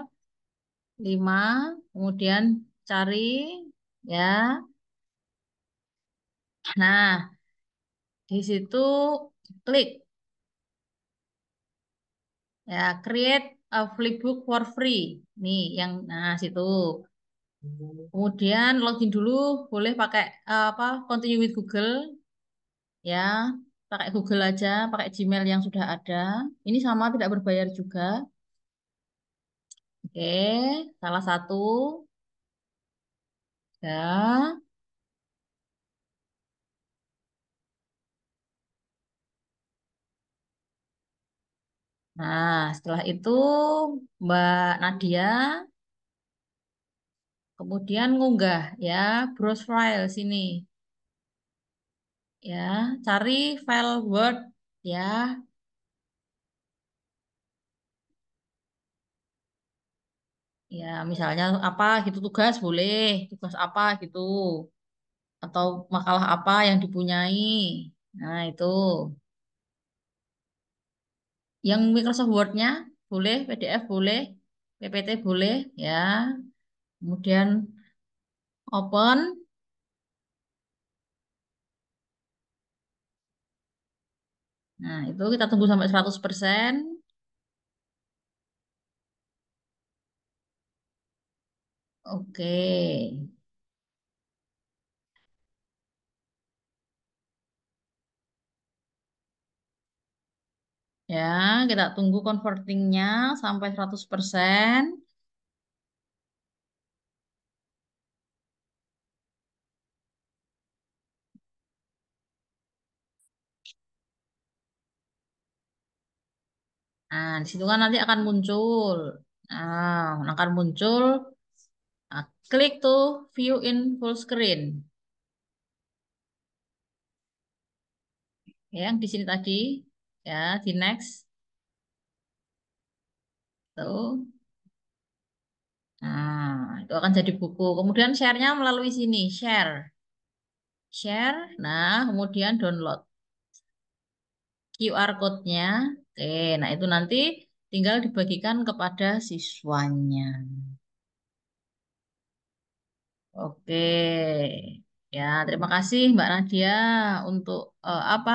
5. Kemudian cari ya. Nah, di situ klik ya create a flipbook for free. Nih yang nah situ. Kemudian login dulu, boleh pakai continue with Google ya. Pakai Google aja, pakai Gmail yang sudah ada. Ini sama tidak berbayar juga. Oke, salah satu ya. Nah, setelah itu Mbak Nadia kemudian ngunggah ya, browse file sini ya, cari file Word ya. Ya, misalnya apa gitu tugas boleh, tugas apa gitu atau makalah apa yang dipunyai. Nah, itu yang Microsoft Word-nya boleh, PDF boleh, PPT boleh ya. Kemudian open. Nah, itu kita tunggu sampai 100%. Oke. Ya, kita tunggu convertingnya sampai 100%. Nah, di situ kan nanti akan muncul. Akan muncul. Nah, klik tuh view in full screen. Ya, yang di sini tadi. Ya, di next. Tuh. Nah, itu akan jadi buku. Kemudian share-nya melalui sini. Share. Share. Nah, kemudian download. QR code-nya. Oke, nah itu nanti tinggal dibagikan kepada siswanya. Oke, ya terima kasih Mbak Nadia untuk apa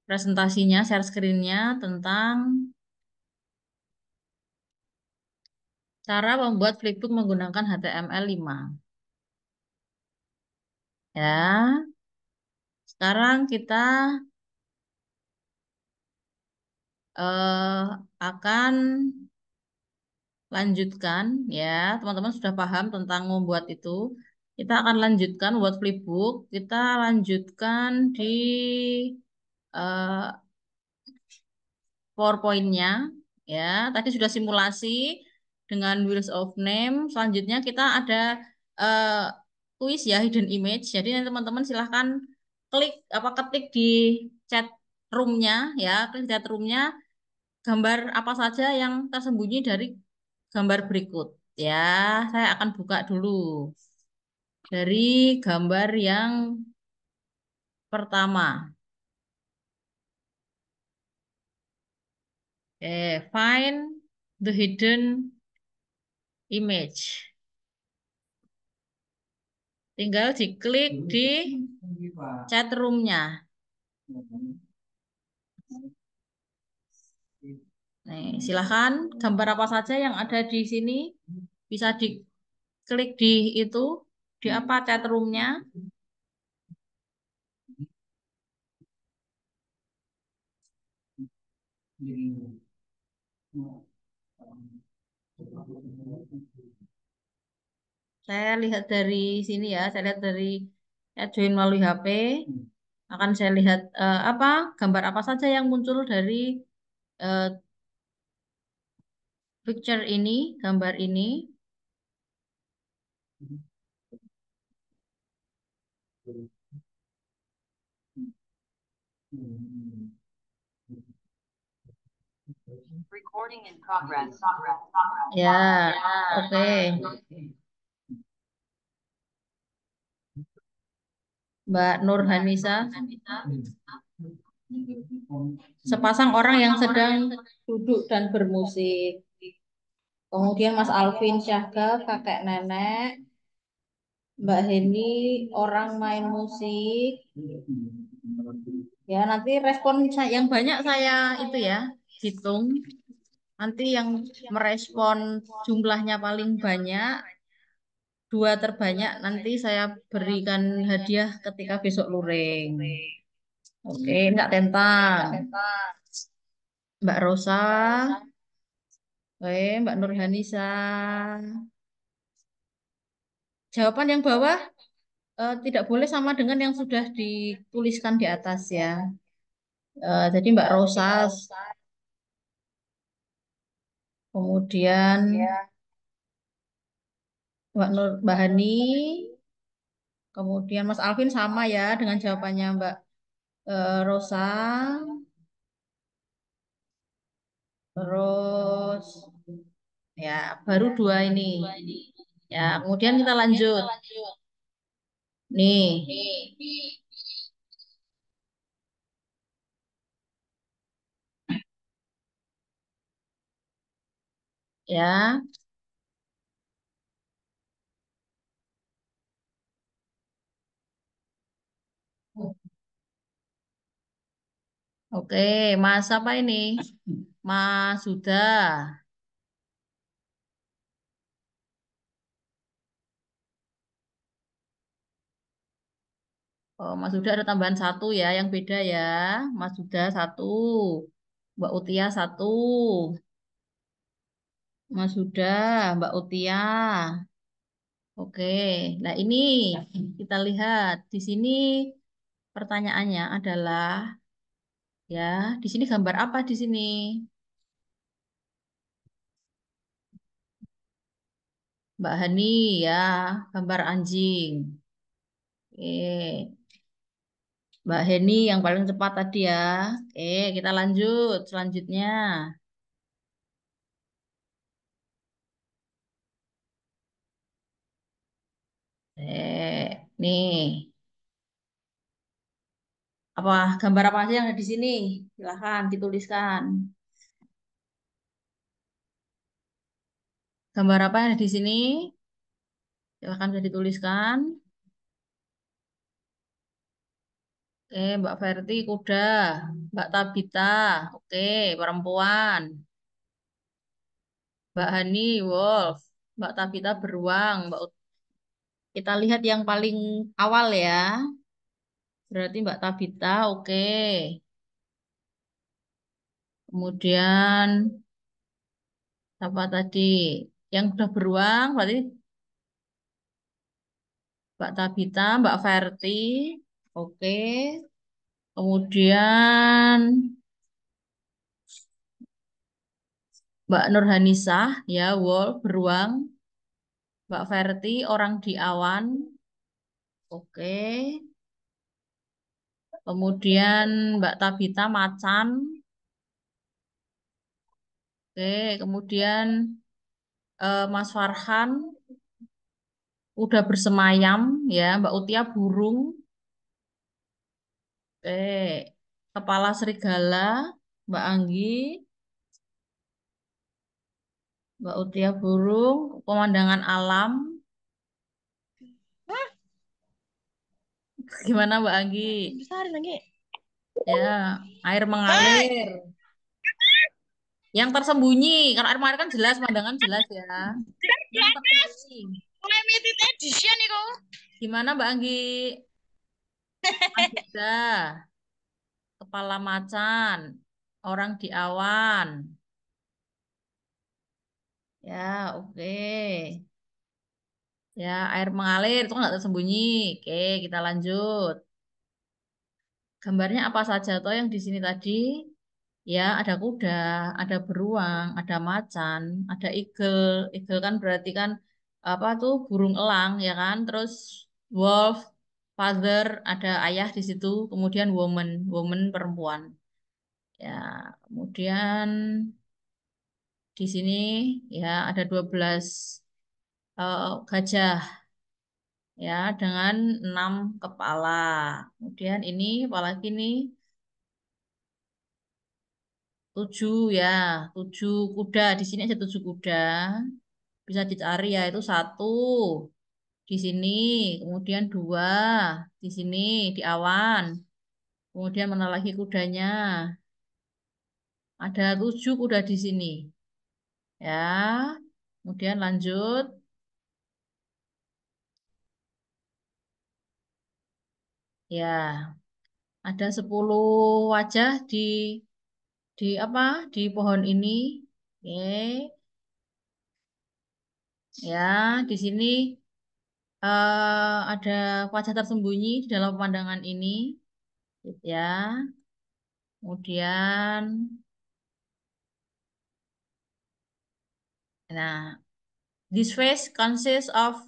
presentasinya, share screen-nya tentang cara membuat flipbook menggunakan HTML5. Ya, sekarang kita akan lanjutkan ya, teman-teman sudah paham tentang membuat itu. Kita akan lanjutkan buat flipbook. Kita lanjutkan di eh, PowerPoint-nya ya. Tadi sudah simulasi dengan Wheels of Name. Selanjutnya kita ada eh, kuis ya, hidden image. Jadi nanti teman-teman silahkan klik apa ketik di chat room-nya ya, klik chat room-nya gambar apa saja yang tersembunyi dari gambar berikut. Ya, saya akan buka dulu dari gambar yang pertama. Find the hidden image. Tinggal diklik di chat room-nya. Nih, silahkan gambar apa saja yang ada di sini bisa diklik di itu, di apa chat room-nya. Saya lihat dari sini ya, saya lihat dari join melalui HP. Akan saya lihat apa gambar apa saja yang muncul dari eh, picture ini, gambar ini. Recording in progress. Ya, oke. Mbak Nurhanisa, sepasang orang yang sedang duduk dan bermusik. Kemudian Mas Alvin Syahga, kakek nenek. Mbak Heni, orang main musik. Ya, nanti respon yang banyak saya itu ya, hitung. Nanti yang merespon jumlahnya paling banyak, dua terbanyak, nanti saya berikan hadiah ketika besok luring. Oke, enggak tentang. Mbak Rosa, Mbak Nurhanisa. Jawaban yang bawah tidak boleh sama dengan yang sudah dituliskan di atas ya. Jadi Mbak Rosa, kemudian Mbak Hani, kemudian Mas Alvin sama ya dengan jawabannya Mbak Rosa. Terus ya baru dua ini. Ya, kemudian kita lanjut. Nih. Ya. Oke, Mas apa ini? Mas sudah. Oh, Mas sudah ada tambahan satu ya, yang beda ya. Mas sudah satu, Mbak Utia satu, Mas sudah, Mbak Utia. Oke, nah ini kita lihat di sini pertanyaannya adalah Ya, di sini gambar apa di sini? Mbak Hani, ya, gambar anjing. Oke. Mbak Heni yang paling cepat tadi ya. Oke, kita lanjut. Selanjutnya. Nih. Apa gambar apa aja yang ada di sini? Silahkan dituliskan. Gambar apa yang ada di sini? Silahkan bisa dituliskan. Oke, Mbak Verti kuda. Mbak Tabita, oke, perempuan. Mbak Hani wolf. Mbak Tabita beruang. Kita lihat yang paling awal ya. Berarti Mbak Tabita, oke. Kemudian apa tadi? Yang udah beruang berarti Mbak Tabita, Mbak Verti, oke. Kemudian Mbak Nurhanisah, ya, wolf, beruang. Mbak Verti, orang di awan, oke. Kemudian Mbak Tabita, macan, oke. Kemudian Mas Farhan, udah bersemayam, ya. Mbak Utia, burung, oke. Kepala serigala, Mbak Anggi, Mbak Utia, burung. Pemandangan alam, gimana Mbak Anggi? Besarin lagi. Ya, air mengalir. Yang tersembunyi, kalau air mengalir kan jelas, pemandangan jelas ya. Yang tersembunyi. Limited edition itu. Gimana Mbak Anggi? Juga, kepala macan, orang di awan. Ya, oke. Ya, air mengalir itu nggak tersembunyi. Oke, kita lanjut. Gambarnya apa saja toh yang di sini tadi? Ya, ada kuda, ada beruang, ada macan, ada eagle. Eagle kan berarti kan apa tuh burung elang ya kan? Terus wolf, father, ada ayah di situ. Kemudian woman, woman perempuan. Ya, kemudian di sini ya ada 12 gajah ya dengan 6 kepala. Kemudian ini apalagi nih? 7 ya, 7 kuda. Di sini ada 7 kuda. Bisa dicari ya itu satu di sini, kemudian dua di sini di awan. Kemudian mana lagi kudanya? Ada 7 kuda di sini. Ya. Kemudian lanjut. Ya, ada 10 wajah di apa? Di pohon ini. Oke. Ya, di sini ada wajah tersembunyi di dalam pemandangan ini. Ya. Kemudian, nah, this phrase consists of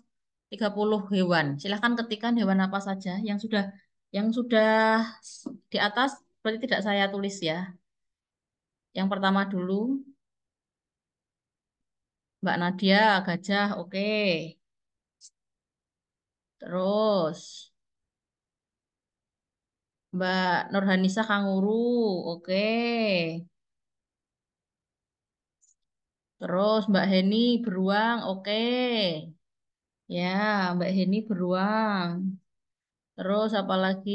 30 hewan. Silahkan ketikkan hewan apa saja yang sudah di atas berarti tidak saya tulis ya. Yang pertama dulu Mbak Nadia gajah, oke. Terus Mbak Nurhanisa kanguru, oke. Terus Mbak Heni beruang, oke. Ya, Mbak Heni beruang. Terus apa lagi?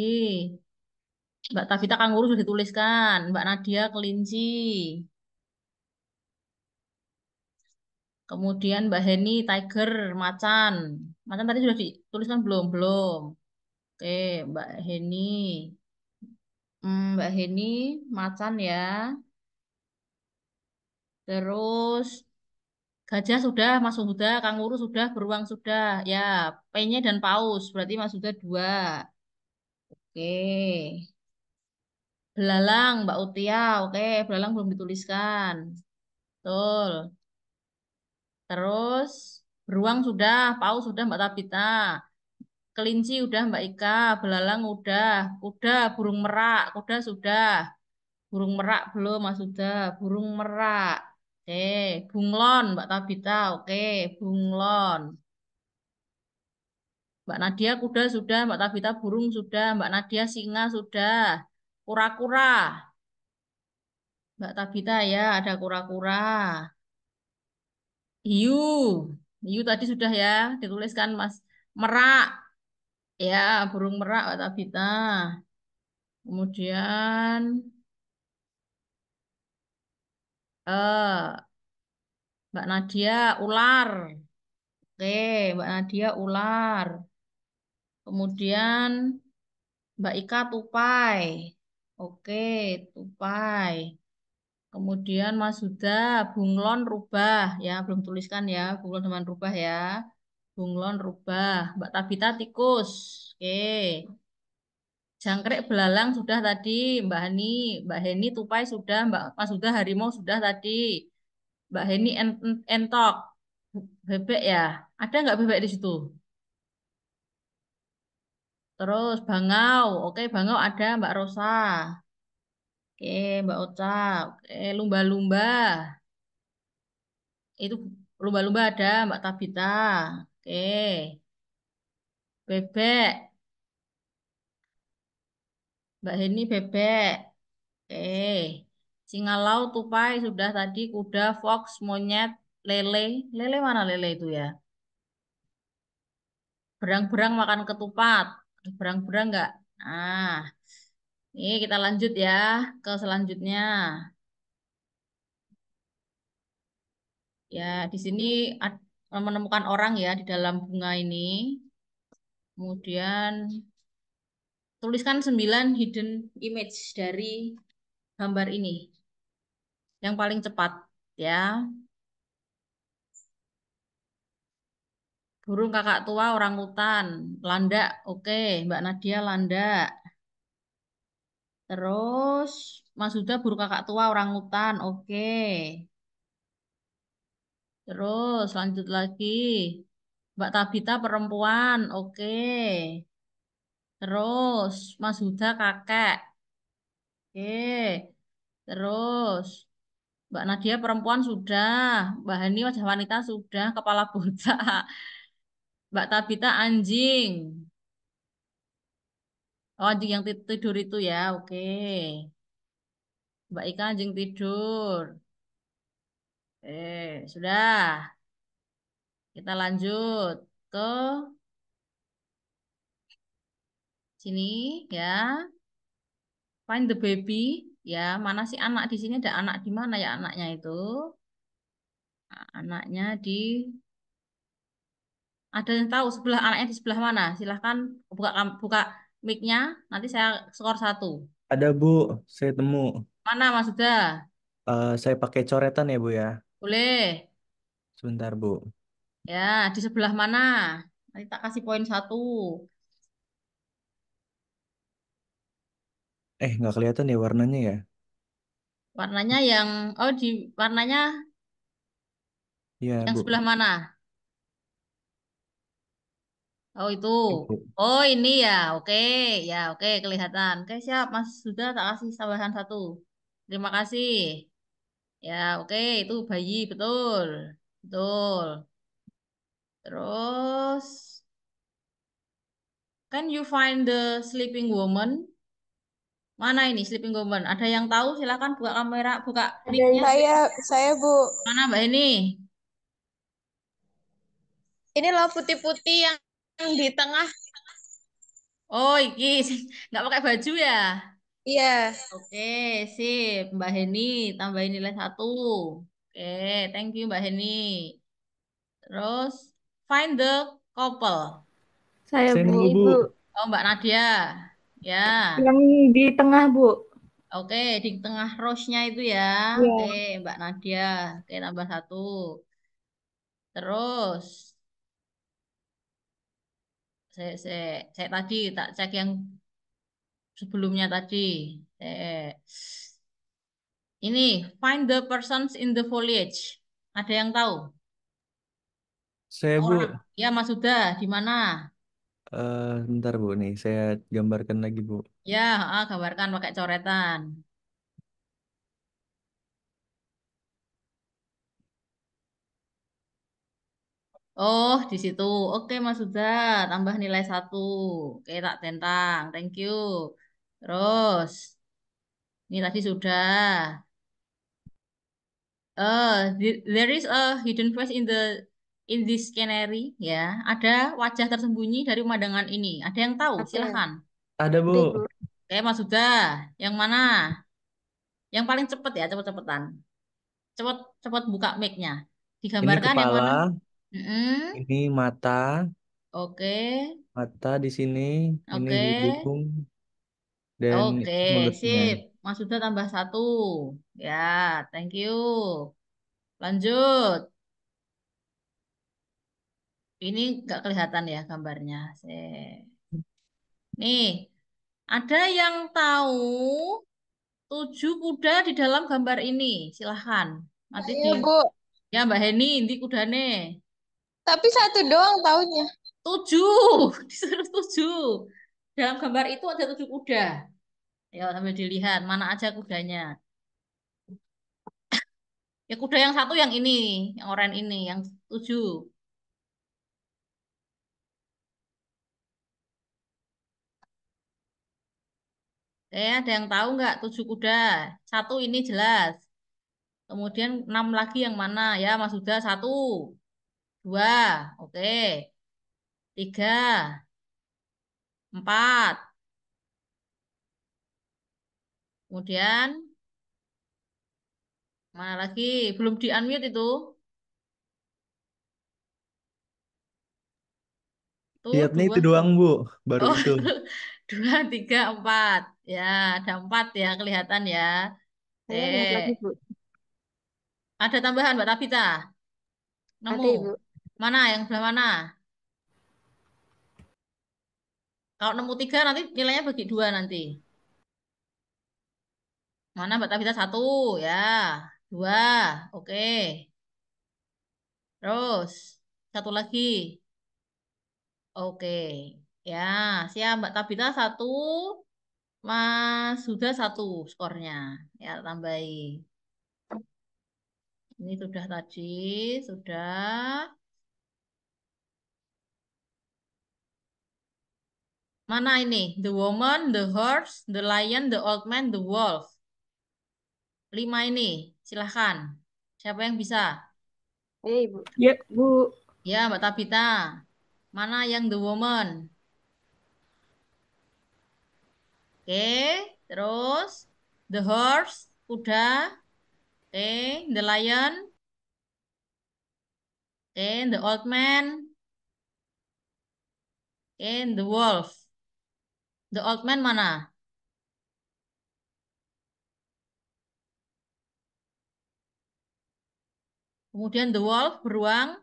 Mbak Tavita kanguru sudah dituliskan. Mbak Nadia kelinci. Kemudian Mbak Heni tiger, macan. Macan tadi sudah dituliskan belum? Belum. Oke, Mbak Heni. Mbak Heni macan ya. Terus gajah sudah, masuk sudah, kanguru sudah, beruang sudah. Ya, penye dan paus berarti mas sudah 2. Oke. Belalang, Mbak Utia. Oke, belalang belum dituliskan. Betul. Terus, beruang sudah, paus sudah Mbak Tabita. Kelinci udah Mbak Ika, belalang udah, kuda, burung merak, kuda sudah. Burung merak belum, Mas sudah. Burung merak. Oke, bunglon Mbak Tabita. Oke, bunglon. Mbak Nadia kuda sudah, Mbak Tabita burung sudah, Mbak Nadia singa sudah. Kura-kura. Mbak Tabita ya, ada kura-kura. Hiu. Hiu tadi sudah ya, dituliskan Mas. Merak. Ya, burung merak Mbak Tabita. Kemudian eh Mbak Nadia ular. Oke, Mbak Nadia ular. Kemudian Mbak Ika tupai. Oke, tupai. Kemudian Mas Huda bunglon rubah ya, belum tuliskan ya, bunglon teman rubah ya. Bunglon rubah. Mbak Tabita tikus. Oke. Jangkrik belalang sudah tadi, Mbak Hani, Mbak Heni tupai sudah, Mbak Mas Huda harimau sudah tadi. Mbak Heni entok. Bebek ya. Ada nggak bebek di situ? Terus bangau. Oke, bangau ada Mbak Rosa. Oke, Mbak Ocha. Oke, lumba-lumba. Itu lumba-lumba ada Mbak Tabita. Oke, bebek. Mbak Heni bebek. Oke. Singalau, tupai sudah tadi, kuda, fox, monyet, lele. Lele mana lele itu ya? Berang-berang makan ketupat. Berang-berang nggak? Nah, ini kita lanjut ya ke selanjutnya. Ya, di sini menemukan orang ya di dalam bunga ini. Kemudian tuliskan 9 hidden image dari gambar ini. Yang paling cepat ya. Burung kakak tua orang hutan. Landak, oke. Mbak Nadia landak. Terus Mas Huda burung kakak tua orang hutan, oke. Terus lanjut lagi. Mbak Tabita perempuan, oke. Terus Mas Huda kakek, oke. Terus Mbak Nadia perempuan sudah. Mbak Hani wajah wanita sudah. Kepala botak. Mbak Tabita anjing. Oh, anjing yang tidur itu ya, oke. Mbak Ika anjing tidur. Sudah. Kita lanjut ke sini ya. Find the baby. Ya, mana sih anak di sini? Ada anak di mana ya anaknya itu? Nah, anaknya di ada yang tahu sebelah anaknya di sebelah mana? Silahkan buka mic-nya. Nanti saya skor 1. Ada Bu, saya temu. Mana Mas sudah? Saya pakai coretan ya Bu ya. Boleh. Sebentar Bu. Ya, di sebelah mana? Nanti tak kasih poin 1. Nggak kelihatan ya warnanya ya. Warnanya yang di warnanya Iya yang Bu. sebelah mana? Oh itu. Bu. Oh ini ya, oke, ya oke kelihatan. Oke siap, Mas sudah tak kasih tambahan 1. Terima kasih. Ya oke itu bayi betul, betul. Terus, can you find the sleeping woman? Mana ini sleeping woman? Ada yang tahu? Silakan buka kamera, buka mic-nya. Saya Bu. Mana Mbak ini? Ini loh putih-putih yang di tengah. Oh iki nggak pakai baju ya? Iya. Oke, sip. Mbak Heni, tambahin nilai 1. Oke, thank you Mbak Heni. Terus, find the couple. Saya Saya Bu. nunggu Bu. Ibu. Oh, Mbak Nadia. Ya, Yang di tengah Bu. oke. Di tengah rose-nya itu ya. Oke, Iya. Mbak Nadia. Oke, tambah 1. Terus, saya tadi tak cek yang sebelumnya tadi. Ini, find the persons in the foliage. Ada yang tahu? Saya Bu, Orang. Ya, Mas Sudah. Di mana? bentar Bu nih, saya gambarkan lagi Bu. Ya, gambarkan pakai coretan. Oh, di situ. Oke, Mas Sudah. Tambah nilai 1. Oke, tak tentang. Thank you. Terus, ini tadi sudah. There is a hidden face in this scenery. Ya, ada wajah tersembunyi dari pemandangan ini. Ada yang tahu? Oke. Silahkan. Ada Bu, Ada, Ibu. Oke, Mas Sudah. Yang mana? Yang paling cepet ya, cepet-cepetan. Cepet, cepet buka mic-nya. ini Digambarkan yang kepala, mana? Mm-mm. ini mata, Oke, mata di sini, ini oke, hidung, dan oke, mulutnya. sip. Mas Sudah tambah 1. Ya, thank you. Lanjut. Ini nggak kelihatan ya gambarnya. Nih, ada yang tahu 7 kuda di dalam gambar ini? Silahkan. Nanti di, Saya, Bu. ya Mbak Heni, di kudane. Tapi satu doang taunya. 7, disuruh 7. Dalam gambar itu ada 7 kuda. Ya, sambil dilihat mana aja kudanya. Ya kuda yang satu yang ini, yang oranye ini, yang 7. Ada yang tahu nggak 7 kuda? Satu ini jelas. Kemudian 6 lagi yang mana? Ya, Mas Huda 1, 2, oke. 3, 4. Kemudian mana lagi? Belum di unmute itu. Tuh Lihatnya 2. itu doang Bu, baru Oh, itu. 2, 3, 4. Ya, ada 4 ya kelihatan ya. Saya lihat lagi, Eh, Bu. ada tambahan Mbak Tabita? Ada, Nemu? Ibu. Mana yang sebelah mana? Kalau nemu 3 nanti nilainya bagi 2 nanti. Mana Mbak Tabita 1 ya. 2, oke. Terus satu lagi. Oke. Ya, siap Mbak Tabita 1, Mas sudah 1 skornya. Ya, tambahi. Ini sudah tadi, sudah. Mana ini? The woman, the horse, the lion, the old man, the wolf. 5 ini, silahkan. Siapa yang bisa? Ibu. Ya, Bu. Ya, Mbak Tabita. Mana yang the woman? Oke, terus the horse, kuda. Oke, the lion. Oke, the old man. Oke, the wolf. The old man mana? Kemudian the wolf, beruang.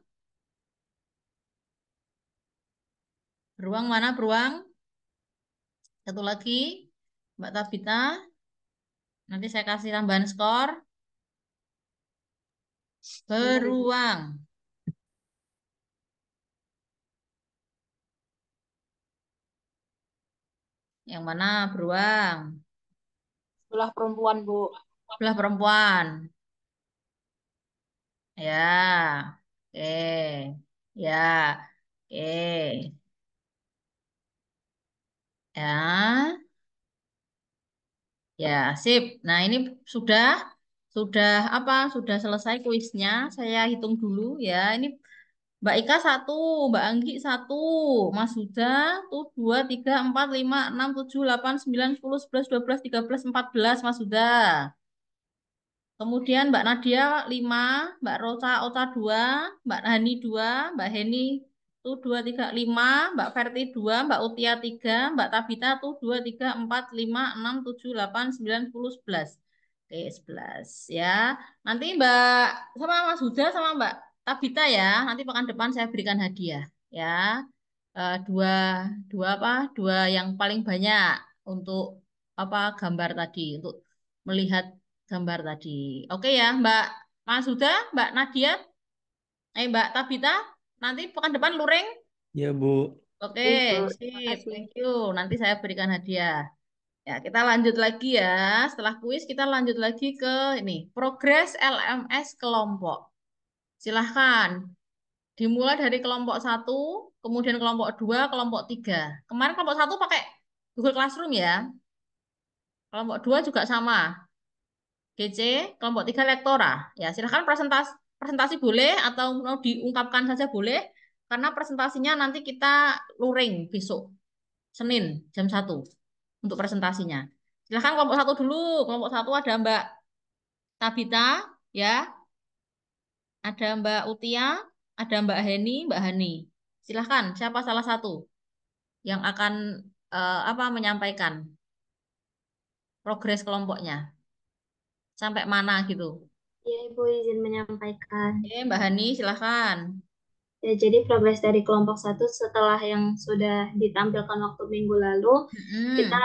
Beruang mana beruang? Satu lagi, Mbak Tabita. Nanti saya kasih tambahan skor. Bentar, Ibu. Beruang. Yang mana beruang? Sebelah perempuan, Bu. Belah perempuan. Ya. Oke. Ya. Oke. Ya. Ya, sip. Nah, ini sudah apa? Sudah selesai kuisnya. Saya hitung dulu ya. Ini Mbak Ika 1, Mbak Anggi 1, Mas Huda tuh 2, 3, 4, 5, 6, 7, 8, 9, 10, 11, 12, 13, 14, Mas Huda. Kemudian Mbak Nadia 5, Mbak Rosa Ota 2, Mbak Hani 2, Mbak Heni tuh 2, 3, 5, Mbak Verti 2, Mbak Utia 3, Mbak Tabita tuh 2, 3, 4, 5, 6, 7, 8, 9, 10, 11. Oke, 11 ya. Nanti Mbak sama Mas Huda sama Mbak Tabita ya. Nanti pekan depan saya berikan hadiah ya. Dua dua apa? Dua yang paling banyak untuk apa gambar tadi untuk melihat gambar tadi. Oke ya, Mbak Mas Huda, Mbak Nadia, Mbak Tabita, nanti pekan depan luring. Ya, Bu. Oke, Baik, Bu. Terima sip, kasih. thank you. Nanti saya berikan hadiah. Ya, kita lanjut lagi ya. Setelah kuis, kita lanjut lagi ke ini, progres LMS kelompok. Silahkan. Dimulai dari kelompok satu, kemudian kelompok dua, kelompok tiga. Kemarin kelompok satu pakai Google Classroom ya. Kelompok dua juga sama. GC, kelompok tiga Lektora. Ya, silahkan presentasi presentasi boleh atau mau diungkapkan saja boleh. Karena presentasinya nanti kita luring besok, Senin jam 1 untuk presentasinya. Silahkan kelompok satu dulu. Kelompok satu ada Mbak Tabita, ya, ada Mbak Utia, ada Mbak Heni, Mbak Hani. Silahkan, siapa salah satu yang akan apa menyampaikan progres kelompoknya sampai mana gitu. Ya, Ibu izin menyampaikan. Oke, Mbak Hani, silahkan. Ya, jadi progres dari kelompok satu setelah yang sudah ditampilkan waktu minggu lalu, kita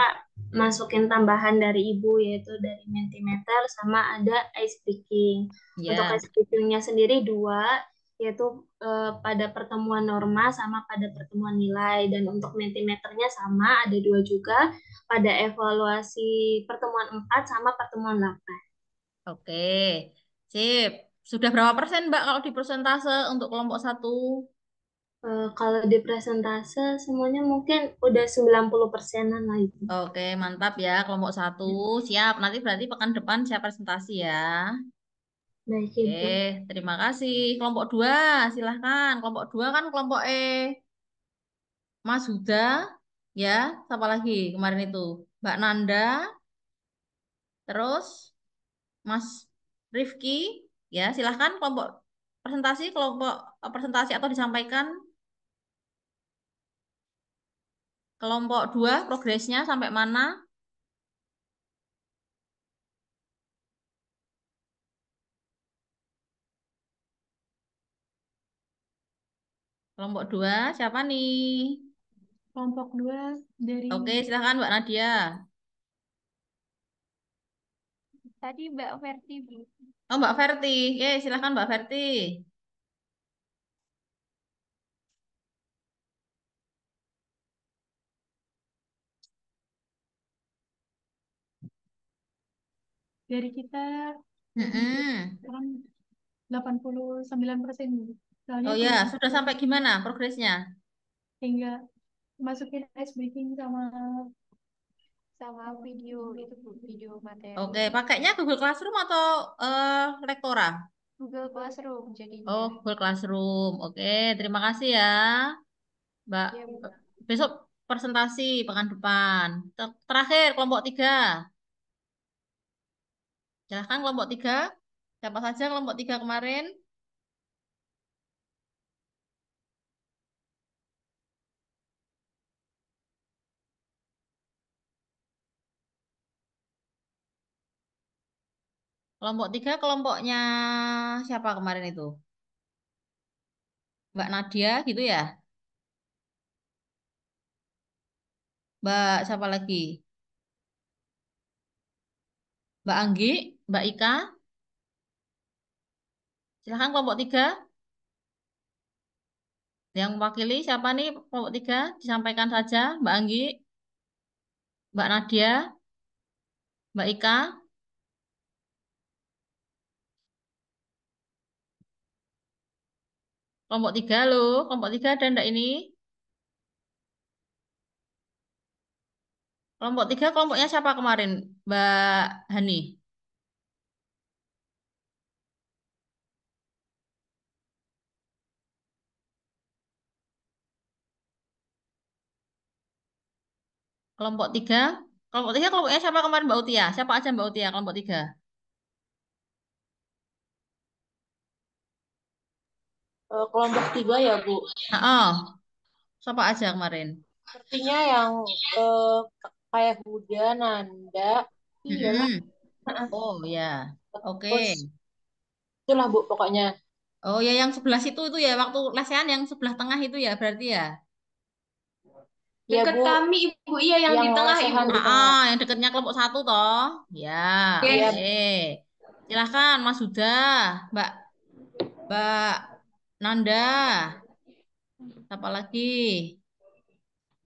masukin tambahan dari Ibu, yaitu dari Mentimeter sama ada ice breaking. Untuk Ya, ice breakingnya sendiri dua, yaitu pada pertemuan norma sama pada pertemuan nilai. Dan untuk Mentimeternya sama, ada dua juga pada evaluasi pertemuan 4 sama pertemuan 8. oke. Sip. Sudah berapa persen, Mbak, kalau di persentase untuk kelompok satu? Kalau di presentase semuanya mungkin udah 90%-an lah itu. Oke, mantap ya. Kelompok satu. Siap. Nanti berarti pekan depan saya presentasi ya. Baik, Oke, Ibu. terima kasih. Kelompok dua, silahkan. Kelompok dua kan kelompok Mas Huda, ya. Siapa lagi kemarin itu? Mbak Nanda, terus Mas Rifki, ya. Silahkan kelompok kelompok presentasi atau disampaikan. Kelompok dua, progresnya sampai mana? Kelompok dua, siapa nih? Kelompok 2 dari Oke, silahkan Mbak Nadia. tadi Mbak Verti, Bu. Oh, Mbak Verti. Silahkan Mbak Verti. Dari kita Mm-mm. sekarang 89%, Bu. Soalnya Oh ya, sudah sampai gimana progresnya? hingga masukin ice breaking sama video itu, Bu, video materi. Oke, pakainya Google Classroom atau Lektora? Google Classroom jadinya. Oh, Google Classroom. Oke, terima kasih ya, Mbak. Ya, Bu. Besok presentasi pekan depan. Terakhir, kelompok tiga. Silahkan kelompok tiga. Siapa saja kelompok tiga kemarin? Kelompok tiga, kelompoknya siapa kemarin itu? Mbak Nadia gitu ya? Mbak siapa lagi? Mbak Anggi, Mbak Ika. Silahkan kelompok tiga. Yang mewakili siapa nih kelompok tiga? Disampaikan saja, Mbak Anggi, Mbak Nadia, Mbak Ika. Kelompok tiga loh, kelompok tiga ada ndak ini? Kelompok tiga, kelompoknya siapa kemarin? Mbak Hani. Kelompok tiga kelompoknya siapa kemarin Mbak Utia? Siapa aja Mbak Utia kelompok tiga? Kelompok 3 ya, Bu. Nah, oh, siapa aja kemarin? Sepertinya yang eh, kayak Huda, Nanda, iyalah. Mm-mm. Oh ya, oke. Terus itulah, Bu, pokoknya. Oh ya, yang sebelah situ itu ya waktu lesehan yang sebelah tengah itu ya berarti ya. Ya, Dekat Bu. kami, Ibu. Iya, yang di Yang tengah, lesehan Ibu. di tengah. Yang dekatnya kelompok 1 toh. Ya, Oke. Iya, oke. Silahkan Mas Huda, Mbak Mbak Nanda, apa lagi?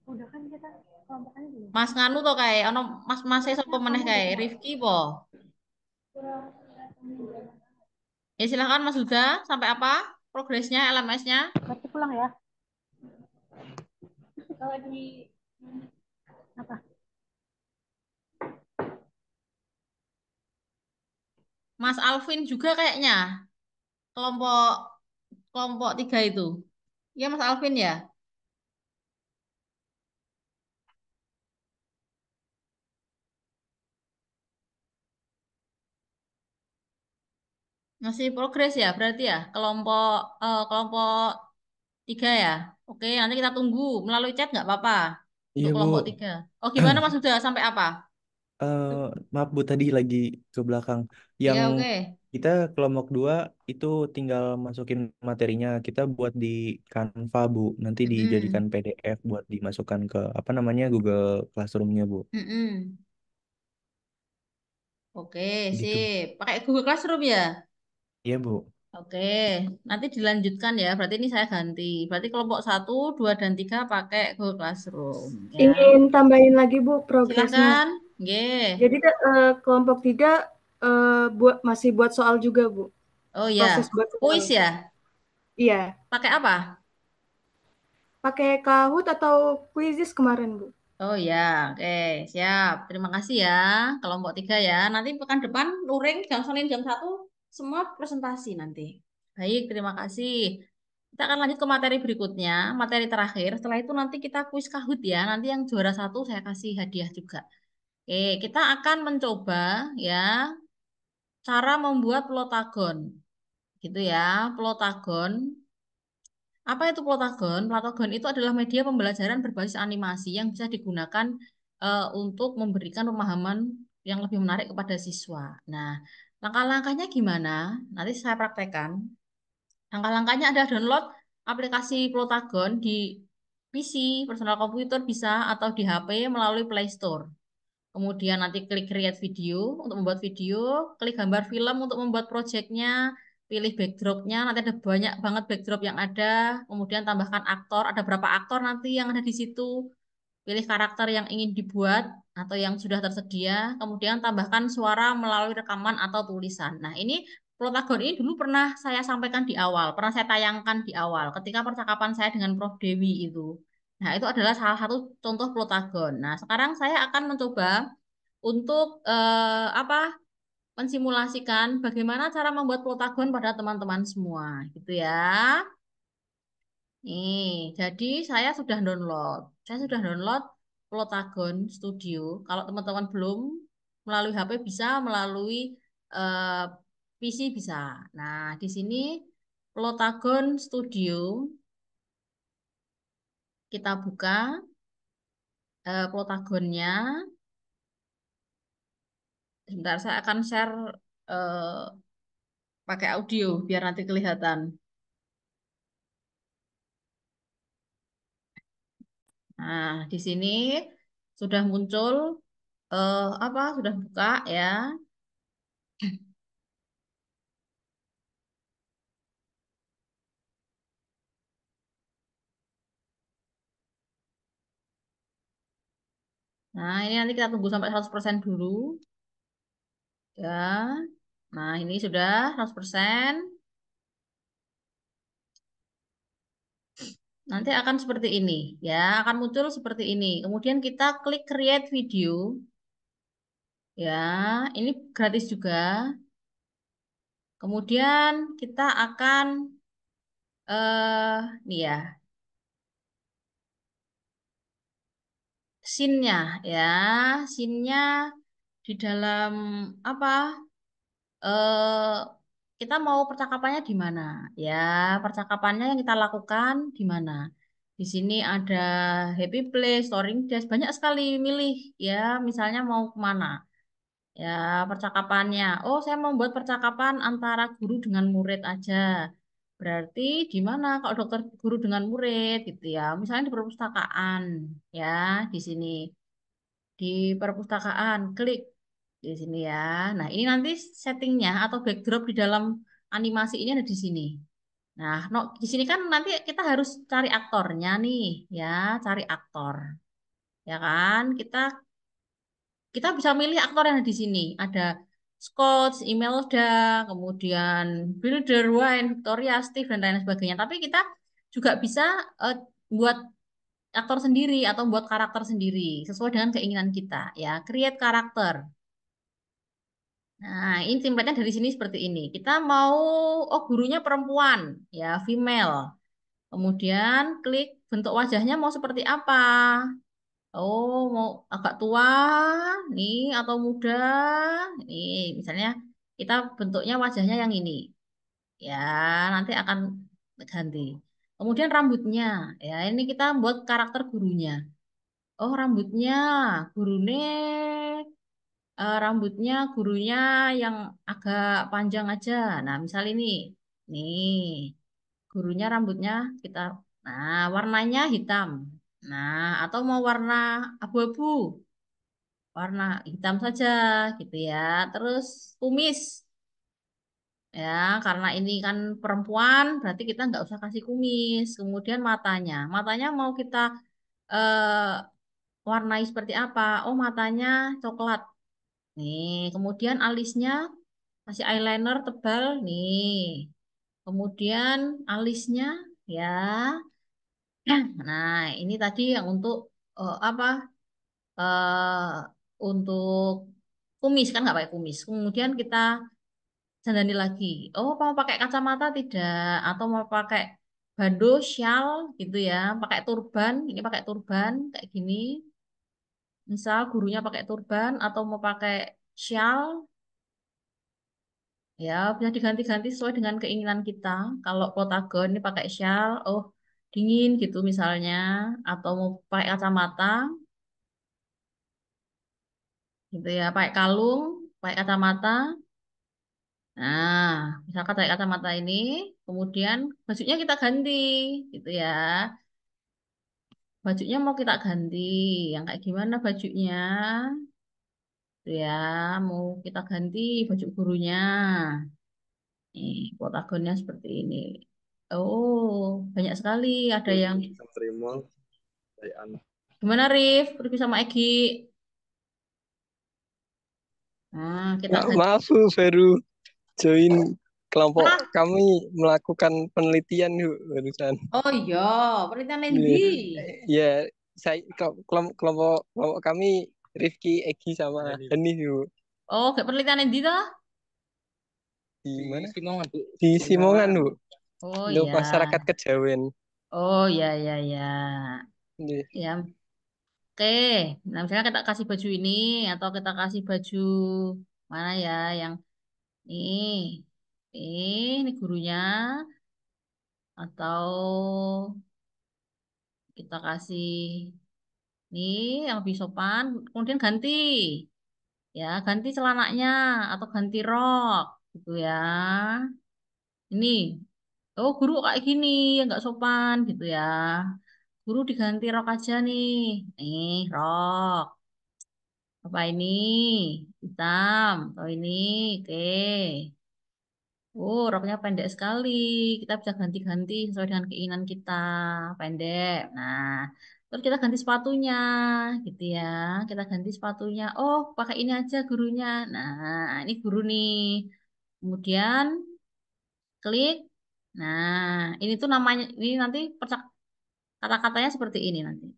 Udah kan kita kelompokannya dulu. Mas Nganu toh kayak ono Mas sapa meneh kayak Rifki po. Ya silahkan Mas Huda, sampai apa? Progresnya, LMS-nya? Berarti pulang ya. Kalau di apa? Mas Alvin juga kayaknya kelompok kelompok 3 itu. Iya Mas Alvin ya? Masih progres ya berarti ya kelompok 3 ya. Oke, nanti kita tunggu melalui chat nggak apa-apa Iya untuk Bu. kelompok 3. Oh gimana Mas sudah sampai apa? Eh, maaf Bu tadi lagi ke belakang. Yang Ya oke. kita kelompok 2 itu tinggal masukin materinya. Kita buat di Canva Bu. Nanti dijadikan Mm-mm. PDF buat dimasukkan ke apa namanya Google Classroom-nya Bu. Mm-mm. Oke, Gitu. sip. Pakai Google Classroom ya? Iya Bu. Oke, nanti dilanjutkan ya. Berarti ini saya ganti. Berarti kelompok 1, 2, dan 3 pakai Google Classroom. Ya. Ingin tambahin lagi Bu progresnya. Silakan. Nggih. Jadi kelompok 3 masih buat soal juga Bu. Oh Proses ya, buat soal. kuis ya? Iya, Pakai apa? pakai Kahoot atau Quizizz kemarin Bu. Oh ya, oke, siap. Terima kasih ya, kelompok 3 ya. Nanti pekan depan luring jam 1 semua presentasi nanti. Baik, terima kasih. Kita akan lanjut ke materi berikutnya, materi terakhir. Setelah itu nanti kita kuis Kahoot ya. Nanti yang juara 1 saya kasih hadiah juga. Oke, kita akan mencoba ya cara membuat plotagon. Gitu ya, plotagon. Apa itu Plotagon? Plotagon itu adalah media pembelajaran berbasis animasi yang bisa digunakan untuk memberikan pemahaman yang lebih menarik kepada siswa. Nah, langkah-langkahnya gimana? Nanti saya praktekkan. Langkah-langkahnya ada download aplikasi Plotagon di PC, personal komputer bisa, atau di HP melalui Play Store. Kemudian nanti klik create video untuk membuat video, klik gambar film untuk membuat projectnya, pilih backdropnya, nanti ada banyak banget backdrop yang ada, kemudian tambahkan aktor, ada berapa aktor nanti yang ada di situ, pilih karakter yang ingin dibuat atau yang sudah tersedia, kemudian tambahkan suara melalui rekaman atau tulisan. Nah ini Plotagon ini dulu pernah saya sampaikan di awal, pernah saya tayangkan di awal ketika percakapan saya dengan Prof. Dewi itu. Nah, itu adalah salah satu contoh Plotagon. Nah, sekarang saya akan mencoba untuk apa mensimulasikan bagaimana cara membuat plotagon pada teman-teman semua gitu ya. Nih, jadi saya sudah download Plotagon Studio. Kalau teman-teman belum melalui HP bisa, melalui eh, PC bisa. Nah, di sini Plotagon Studio kita buka Plotagonnya. Sebentar, saya akan share eh, pakai audio biar nanti kelihatan. Nah, di sini sudah muncul apa? Sudah buka ya. Nah, ini nanti kita tunggu sampai 100% dulu ya. Nah, ini sudah 100%. Nanti akan seperti ini ya, akan muncul seperti ini. Kemudian kita klik create video. Ya, ini gratis juga. Kemudian kita akan nih ya, scene-nya ya, scene-nya di dalam apa? eh Kita mau percakapannya di mana? Ya, percakapannya yang kita lakukan di mana? Di sini ada happy place, storing dash, banyak sekali milih ya, misalnya mau kemana? Ya, percakapannya. Oh, saya mau buat percakapan antara guru dengan murid aja. Berarti di mana kalau dokter guru dengan murid gitu ya. Misalnya di perpustakaan ya, di sini. Di perpustakaan, klik di sini ya. Nah, ini nanti settingnya atau backdrop di dalam animasi ini ada di sini. Nah, no, di sini kan nanti kita harus cari aktornya nih, ya, cari aktor, ya kan? Kita bisa milih aktor yang ada di sini. Ada Scott, Imelda, kemudian Builder, Wayne, Victoria, Steve, dan lain sebagainya. Tapi kita juga bisa buat aktor sendiri atau buat karakter sendiri sesuai dengan keinginan kita, ya. Create karakter. Nah, ini template-nya dari sini seperti ini. Kita mau, oh gurunya perempuan, ya, female. Kemudian klik bentuk wajahnya mau seperti apa. Oh, mau agak tua, nih, atau muda. Nih, misalnya kita bentuknya wajahnya yang ini. Ya, nanti akan ganti. Kemudian rambutnya, ya, ini kita buat karakter gurunya. Oh, rambutnya gurunya yang agak panjang aja. Nah, misal ini. Nih, gurunya rambutnya kita, nah, warnanya hitam. Nah, atau mau warna abu-abu, warna hitam saja gitu ya. Terus kumis. Ya, karena ini kan perempuan, berarti kita nggak usah kasih kumis. Kemudian matanya. Matanya mau kita warnai seperti apa? Oh, matanya coklat. Nih, kemudian alisnya kasih eyeliner tebal nih. Kemudian alisnya ya. Nah, ini tadi yang untuk apa? Untuk kumis kan nggak pakai kumis. Kemudian kita dandani lagi. Oh, mau pakai kacamata tidak? Atau mau pakai bando, shawl gitu ya? Pakai turban. Ini pakai turban kayak gini. Misal gurunya pakai turban atau mau pakai shawl. Ya, bisa diganti-ganti sesuai dengan keinginan kita. Kalau protagon ini pakai shawl, oh dingin gitu misalnya, atau mau pakai kacamata, gitu ya, pakai kalung, pakai kacamata. Nah, misalkan pakai kacamata ini, kemudian bajunya kita ganti, gitu ya. Bajunya mau kita ganti, yang kayak gimana bajunya? Gitu ya, mau kita ganti baju gurunya. Nih, protagonnya seperti ini. Oh, banyak sekali. Ada yang terima dari anak. gimana, Rif? Rifki sama Egi. Nah, kita ganti. Maaf, Bu, baru join kelompok Ah, kami melakukan penelitian yuk barusan. oh iya, penelitian Lendi. Iya, ya, saya kelompok kelompok kami Rifki, Egi sama Hani yuk. Oh, kayak penelitian Lendi toh? Di mana? Di Simongan, Bu. Oh Untuk iya. masyarakat kejawen. Oh iya, iya, iya. Iya. Ya, oke. Nah, misalnya kita kasih baju ini atau kita kasih baju mana ya yang ini. Ini gurunya atau kita kasih nih yang lebih sopan, kemudian ganti. Ya, ganti celananya atau ganti rok gitu ya. Ini, oh guru kayak gini, nggak sopan gitu ya. Guru diganti rok aja nih. Nih, rok. Apa ini? Hitam. Atau ini, oke. Oh, roknya pendek sekali. Kita bisa ganti-ganti sesuai dengan keinginan kita. Pendek. Nah, terus kita ganti sepatunya, gitu ya. Kita ganti sepatunya. Oh, pakai ini aja gurunya. Nah, ini guru nih. Kemudian klik. Nah, ini tuh namanya, ini nanti kata-katanya seperti ini nanti.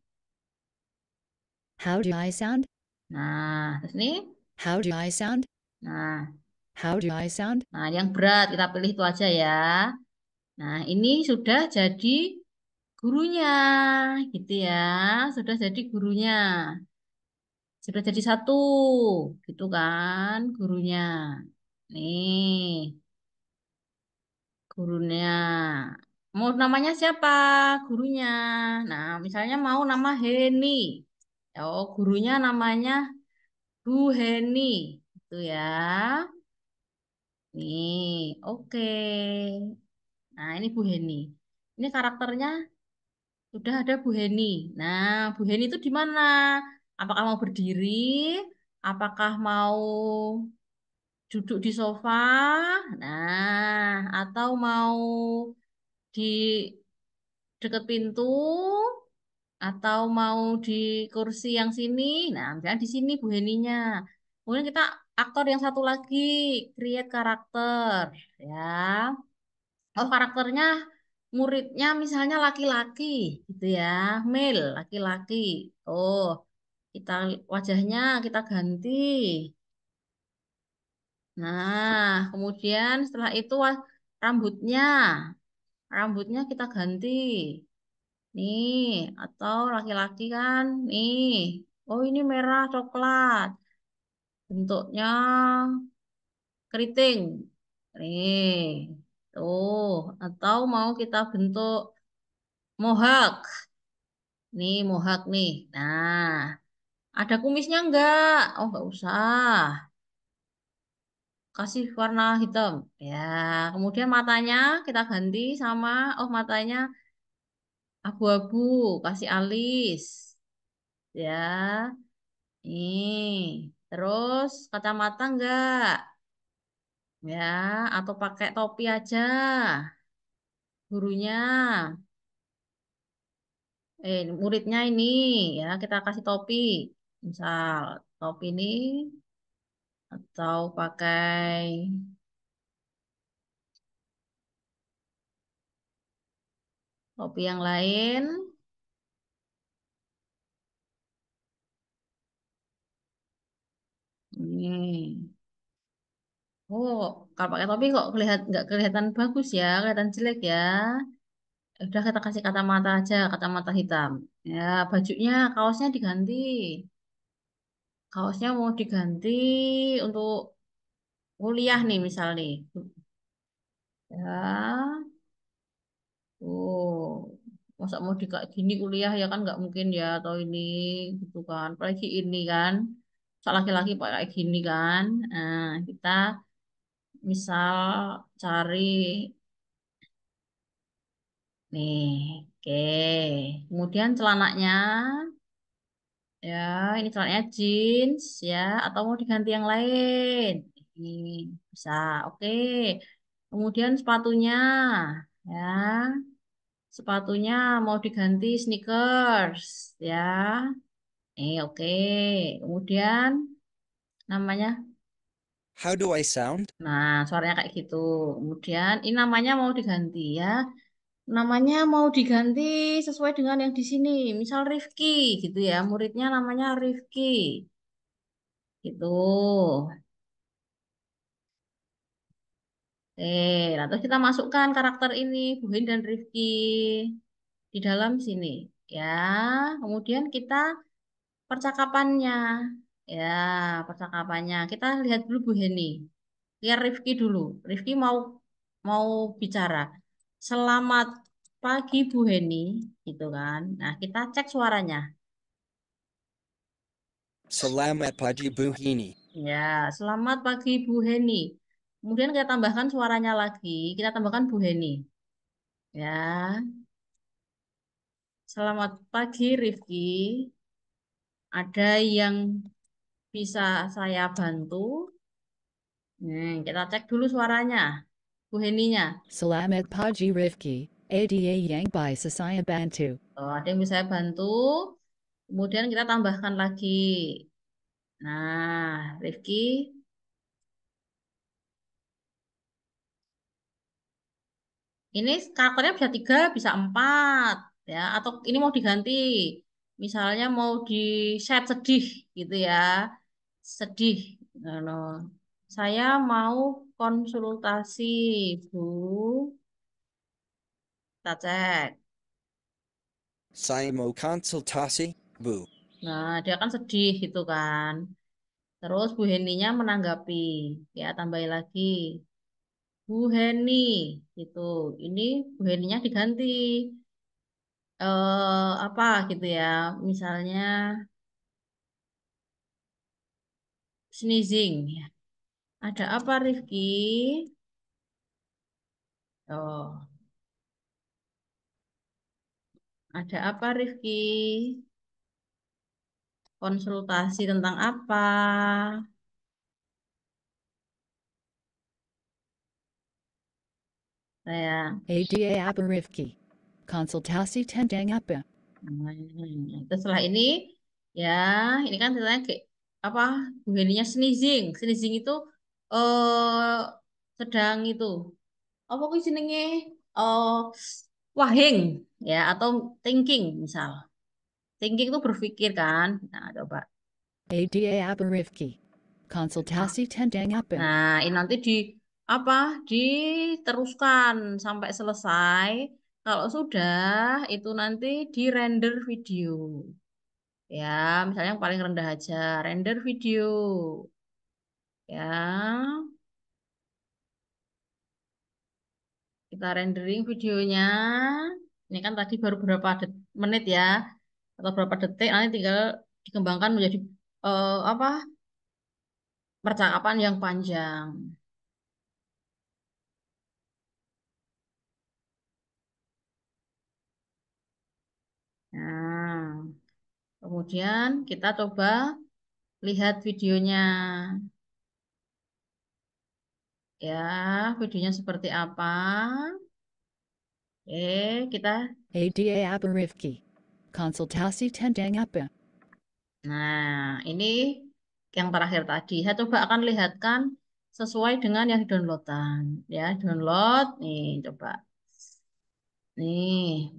How do I sound? Nah, terus ini. How do I sound? Nah, How do I sound? nah yang berat kita pilih itu aja ya. Nah, ini sudah jadi gurunya, gitu ya. Sudah jadi gurunya. Sudah jadi satu, gitu kan, gurunya. Nih, gurunya. Mau namanya siapa? Gurunya. Nah, misalnya mau nama Heni. Oh, gurunya namanya Bu Heni. Gitu ya. Nih, oke. Nah, ini Bu Heni. Ini karakternya sudah ada Bu Heni. Nah, Bu Heni itu di mana? Apakah mau berdiri? Apakah mau duduk di sofa? Nah, atau mau di dekat pintu? Atau mau di kursi yang sini? Nah, misalnya di sini Bu Heninya. Kemudian kita aktor yang satu lagi, create karakter, ya. Oh, karakternya muridnya misalnya laki-laki, gitu ya, male, laki-laki. Oh, kita wajahnya kita ganti. Nah, kemudian setelah itu rambutnya, rambutnya kita ganti. Nih, atau laki-laki kan, nih. Oh, ini merah coklat. Bentuknya keriting. Nih, tuh. Atau mau kita bentuk mohawk. Nih, mohawk nih. Nah, ada kumisnya enggak? Oh, enggak usah. Kasih warna hitam. Ya, kemudian matanya kita ganti sama, oh matanya abu-abu. Kasih alis. Ya, nih. Terus kacamata enggak? Ya, atau pakai topi aja. Gurunya, muridnya ini ya kita kasih topi. Misal topi ini atau pakai topi yang lain. Ini. Oh, kalau pakai topi kok nggak kelihatan bagus ya, kelihatan jelek ya. Udah kita kasih kacamata aja, kacamata hitam. Ya, bajunya, kaosnya diganti. Kaosnya mau diganti untuk kuliah nih misal nih. Ya, oh, masa mau di kayak gini kuliah ya kan nggak mungkin ya atau ini gitu kan. Apalagi ini kan, soal laki-laki kayak gini kan. Nah, kita misal cari nih, oke. Kemudian celananya, ya ini celananya jeans ya, atau mau diganti yang lain. Ini bisa, oke. Kemudian sepatunya, ya. Sepatunya mau diganti sneakers, ya. Oke. Kemudian namanya, How do I sound? nah suaranya kayak gitu. Kemudian ini namanya mau diganti ya. Namanya mau diganti sesuai dengan yang di sini. Misal Rifki gitu ya. Muridnya namanya Rifki. Gitu. Nah terus kita masukkan karakter ini, Bu Hin dan Rifki di dalam sini. Ya, kemudian kita percakapannya. Ya, percakapannya. Kita lihat dulu Bu Heni. Lihat Rifki dulu. Rifki mau mau bicara. Selamat pagi Bu Heni, gitu kan. Nah, kita cek suaranya. Salamat pagi Buhini. Ya, selamat pagi Bu Heni. Kemudian kita tambahkan suaranya lagi. Kita tambahkan Bu Heni. Ya, selamat pagi Rifki. Ada yang bisa saya bantu? Kita cek dulu suaranya. Bu Heninya. Salamat Pagi Rifki, Ada Yang by Sasaya Bantu. Oh, ada yang bisa saya bantu. Kemudian kita tambahkan lagi. Nah, Rifki, ini karakternya bisa 3, bisa 4, ya. Atau ini mau diganti. Misalnya mau di set sedih, gitu ya. Sedih. No. Saya mau konsultasi, Bu. Kita cek. Saya mau konsultasi, Bu. Nah, dia kan sedih gitu kan. Terus Bu Heninya menanggapi. Ya, tambahin lagi. Bu Heni, gitu. Ini Bu Heninya diganti. Apa gitu ya. Misalnya sneezing. Ada apa Rifki? Oh. Ada apa, Rifki? Konsultasi tentang apa? Saya. ADA apa Rifki? Konsultasi tentang apa? Terus setelah ini, ya, ini kan ceritanya kayak apa? Bu Heninya sneezing. Sneezing itu eh sedang itu. Apa sih jenenge? Oh, wahing, ya, atau thinking misal. Thinking itu berpikir kan. Nah, coba. ADA apa Rifki? Konsultasi tentang apa? Nah, ini nanti di apa? Diteruskan sampai selesai. Kalau sudah, itu nanti di render video. Ya, misalnya yang paling rendah aja, render video. Ya, kita rendering videonya. Ini kan tadi baru beberapa menit ya, atau berapa detik, nanti tinggal dikembangkan menjadi apa? Percakapan yang panjang. Nah, kemudian kita coba lihat videonya. Ya, videonya seperti apa? Kita. ADA apa Rifki? Konsultasi tentang apa? Nah, ini yang terakhir tadi. Saya coba akan lihatkan sesuai dengan yang downloadan. Ya, download. Nih, coba. Nih.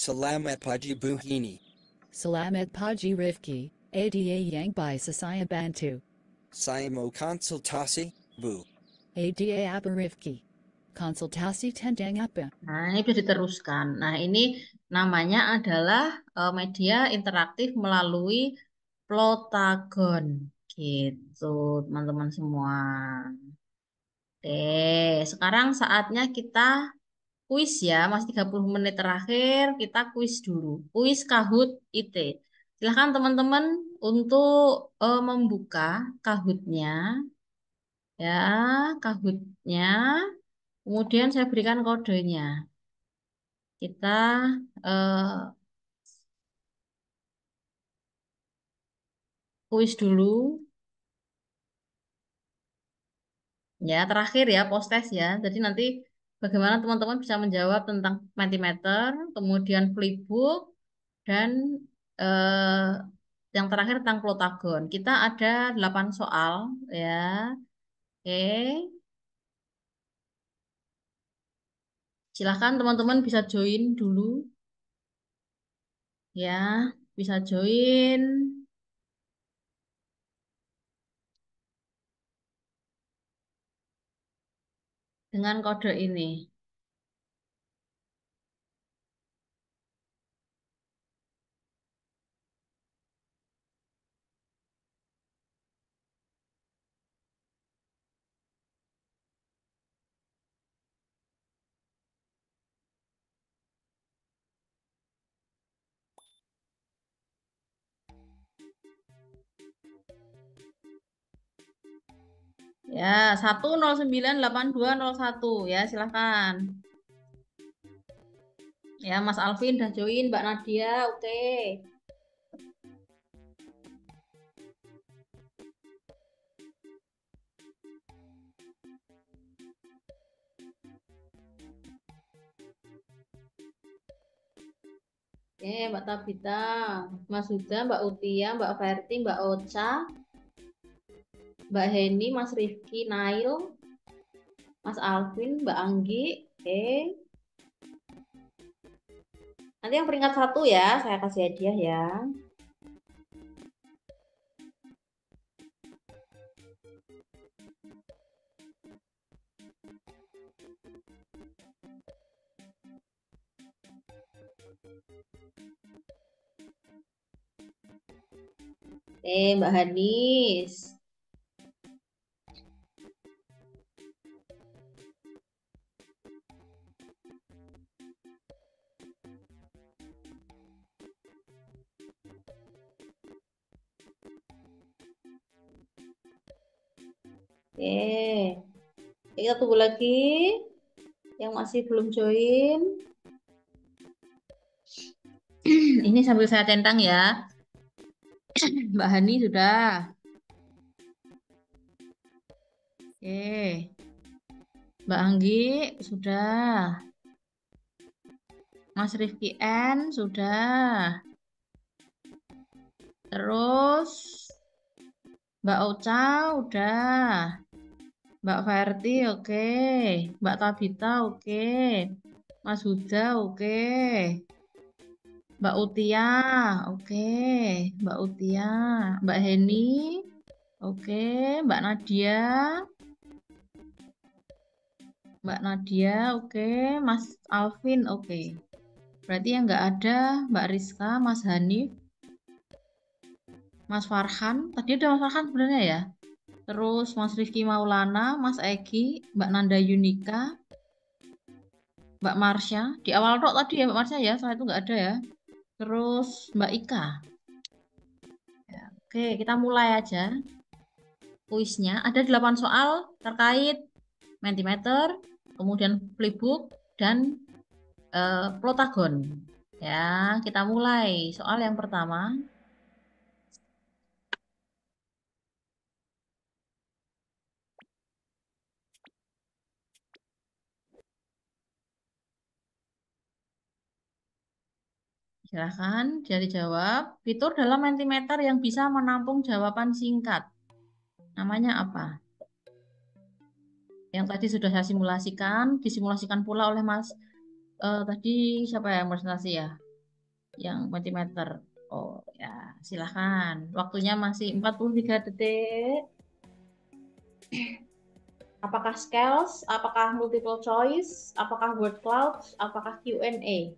Salamat pagi Buhini. Salamat pagi Rifki. ADA yang baik saya bantu. Saya mau konsultasi, Bu. ADA apa Rifki? Konsultasi tentang apa? Nah, ini bisa diteruskan. Nah, ini namanya adalah media interaktif melalui Plotagon. Gitu, teman-teman semua. Oke, sekarang saatnya kita kuis ya, masih 30 menit terakhir, kita kuis dulu. Kuis Kahoot IT. Silahkan teman-teman untuk membuka Kahoot-nya. Ya, Kahoot-nya. Kemudian saya berikan kodenya. Kita kuis dulu. Ya, terakhir ya, post test ya. Jadi nanti bagaimana teman-teman bisa menjawab tentang Mentimeter, kemudian Flipbook, dan eh, yang terakhir tentang Plotagon. Kita ada 8 soal ya. Oke. Silahkan teman-teman bisa join dulu. Ya, bisa join dengan kode ini. Ya, 1098201 ya, silahkan. Ya, Mas Alvin udah join, Mbak Nadia, oke. Oke, Mbak Tabita, Mas Huda, Mbak Utia, Mbak Verti, Mbak Ocha, Mbak Heni, Mas Rifki, Nail, Mas Alvin, Mbak Anggi, oke. Nanti yang peringkat 1 ya, saya kasih hadiah ya. Mbak Hanis. Oke. Kita tunggu lagi yang masih belum join. Ini sambil saya centang ya. Mbak Hani sudah. Oke. Mbak Anggi sudah. Mas Rifki N sudah. Terus Mbak Ocha udah. Mbak Verti oke. Mbak Tabita oke. Mas Huda oke. Mbak Utia oke. Mbak Utia. Mbak Heni oke. Mbak Nadia. Mbak Nadia oke. Mas Alvin oke. Berarti yang nggak ada Mbak Rizka, Mas Hanif, Mas Farhan. Tadi ada Mas Farhan sebenarnya ya. Terus Mas Rifki Maulana, Mas Egi, Mbak Nanda Yunika, Mbak Marsha. Di awal tok tadi ya Mbak Marsha ya, setelah itu nggak ada ya. Terus Mbak Ika. Ya, oke, kita mulai aja kuisnya. Ada 8 soal terkait Mentimeter, kemudian flipbook, dan Plotagon. Ya, kita mulai. Soal yang pertama. Silahkan jadi jawab. Fitur dalam Mentimeter yang bisa menampung jawaban singkat. Namanya apa? Yang tadi sudah saya simulasikan, disimulasikan pula oleh Mas tadi siapa yang presentasi ya? Yang Mentimeter. Oh ya, silahkan. Waktunya masih 43 detik. Apakah scales? Apakah multiple choice? Apakah word clouds? Apakah Q&A?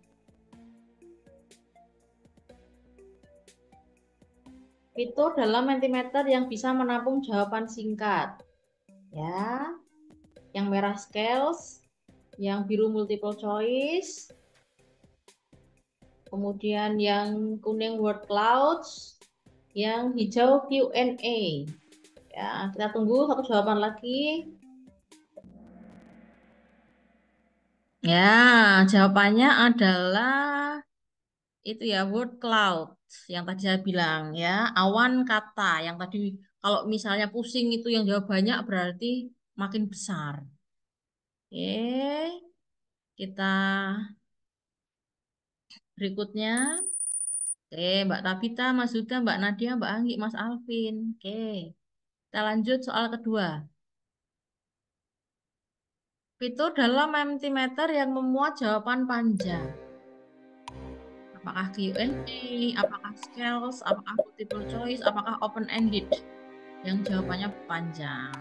Fitur dalam Mentimeter yang bisa menampung jawaban singkat. Ya. Yang merah scales, yang biru multiple choice, kemudian yang kuning word clouds, yang hijau Q&A. Ya, kita tunggu satu jawaban lagi. Ya, jawabannya adalah itu ya, word cloud yang tadi saya bilang ya, awan kata yang tadi kalau misalnya pusing itu yang jawab banyak berarti makin besar. Oke, kita berikutnya. Oke, Mbak Tabita, Mas Huda, Mbak Nadia, Mbak Anggi, Mas Alvin. Oke, kita lanjut soal kedua. Fitur dalam Mentimeter yang memuat jawaban panjang. Apakah Q&A, apakah scales, apakah multiple choice, apakah open-ended? Yang jawabannya panjang.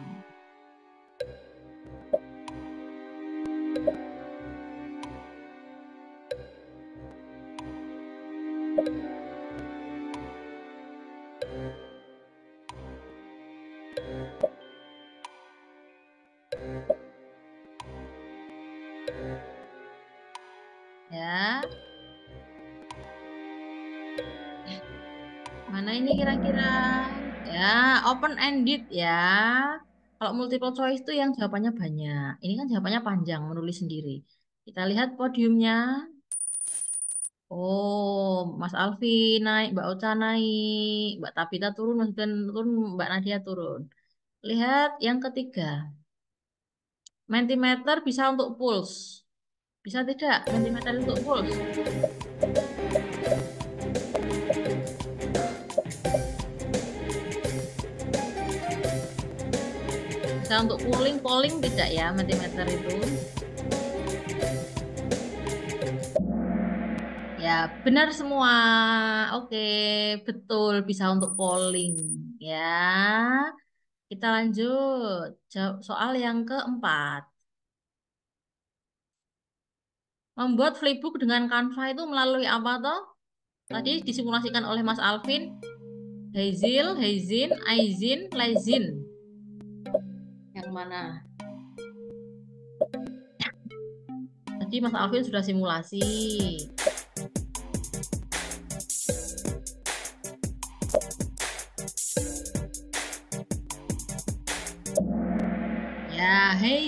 Ya. Mana ini kira-kira? Ya, open-ended ya. Kalau multiple choice itu yang jawabannya banyak. Ini kan jawabannya panjang, menulis sendiri. Kita lihat podiumnya. Oh, Mas Alfi naik, Mbak Ocha naik, Mbak Tabita turun, Mas Hudan turun, Mbak Nadia turun. Lihat yang ketiga. Mentimeter bisa untuk pulse. Bisa tidak Mentimeter untuk pulse? Bisa untuk polling tidak ya Mentimeter itu? Ya, benar semua. Oke, betul bisa untuk polling ya. Kita lanjut. Soal yang keempat. Membuat flipbook dengan Canva itu melalui apa toh? Tadi disimulasikan oleh Mas Alvin. Hazel, Haizin, Aizin, Laizin. Yang mana? Tadi Mas Alvin sudah simulasi.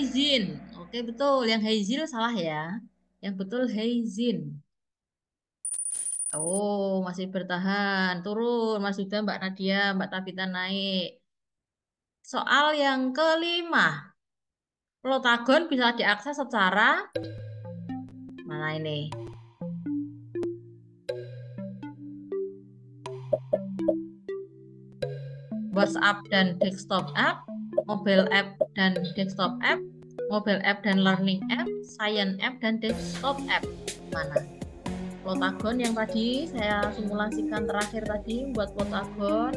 Heizin. Oke, betul. Yang Heizil salah ya. Yang betul Heizin. Oh, masih bertahan. Turun, Mas Huda, Mbak Nadia, Mbak Tabita naik. Soal yang kelima. Plotagon bisa diakses secara mana ini? WhatsApp dan desktop app, mobile app dan desktop app, mobile app dan learning app, science app dan desktop app. Mana? Plotagon yang tadi saya simulasikan terakhir tadi buat Plotagon.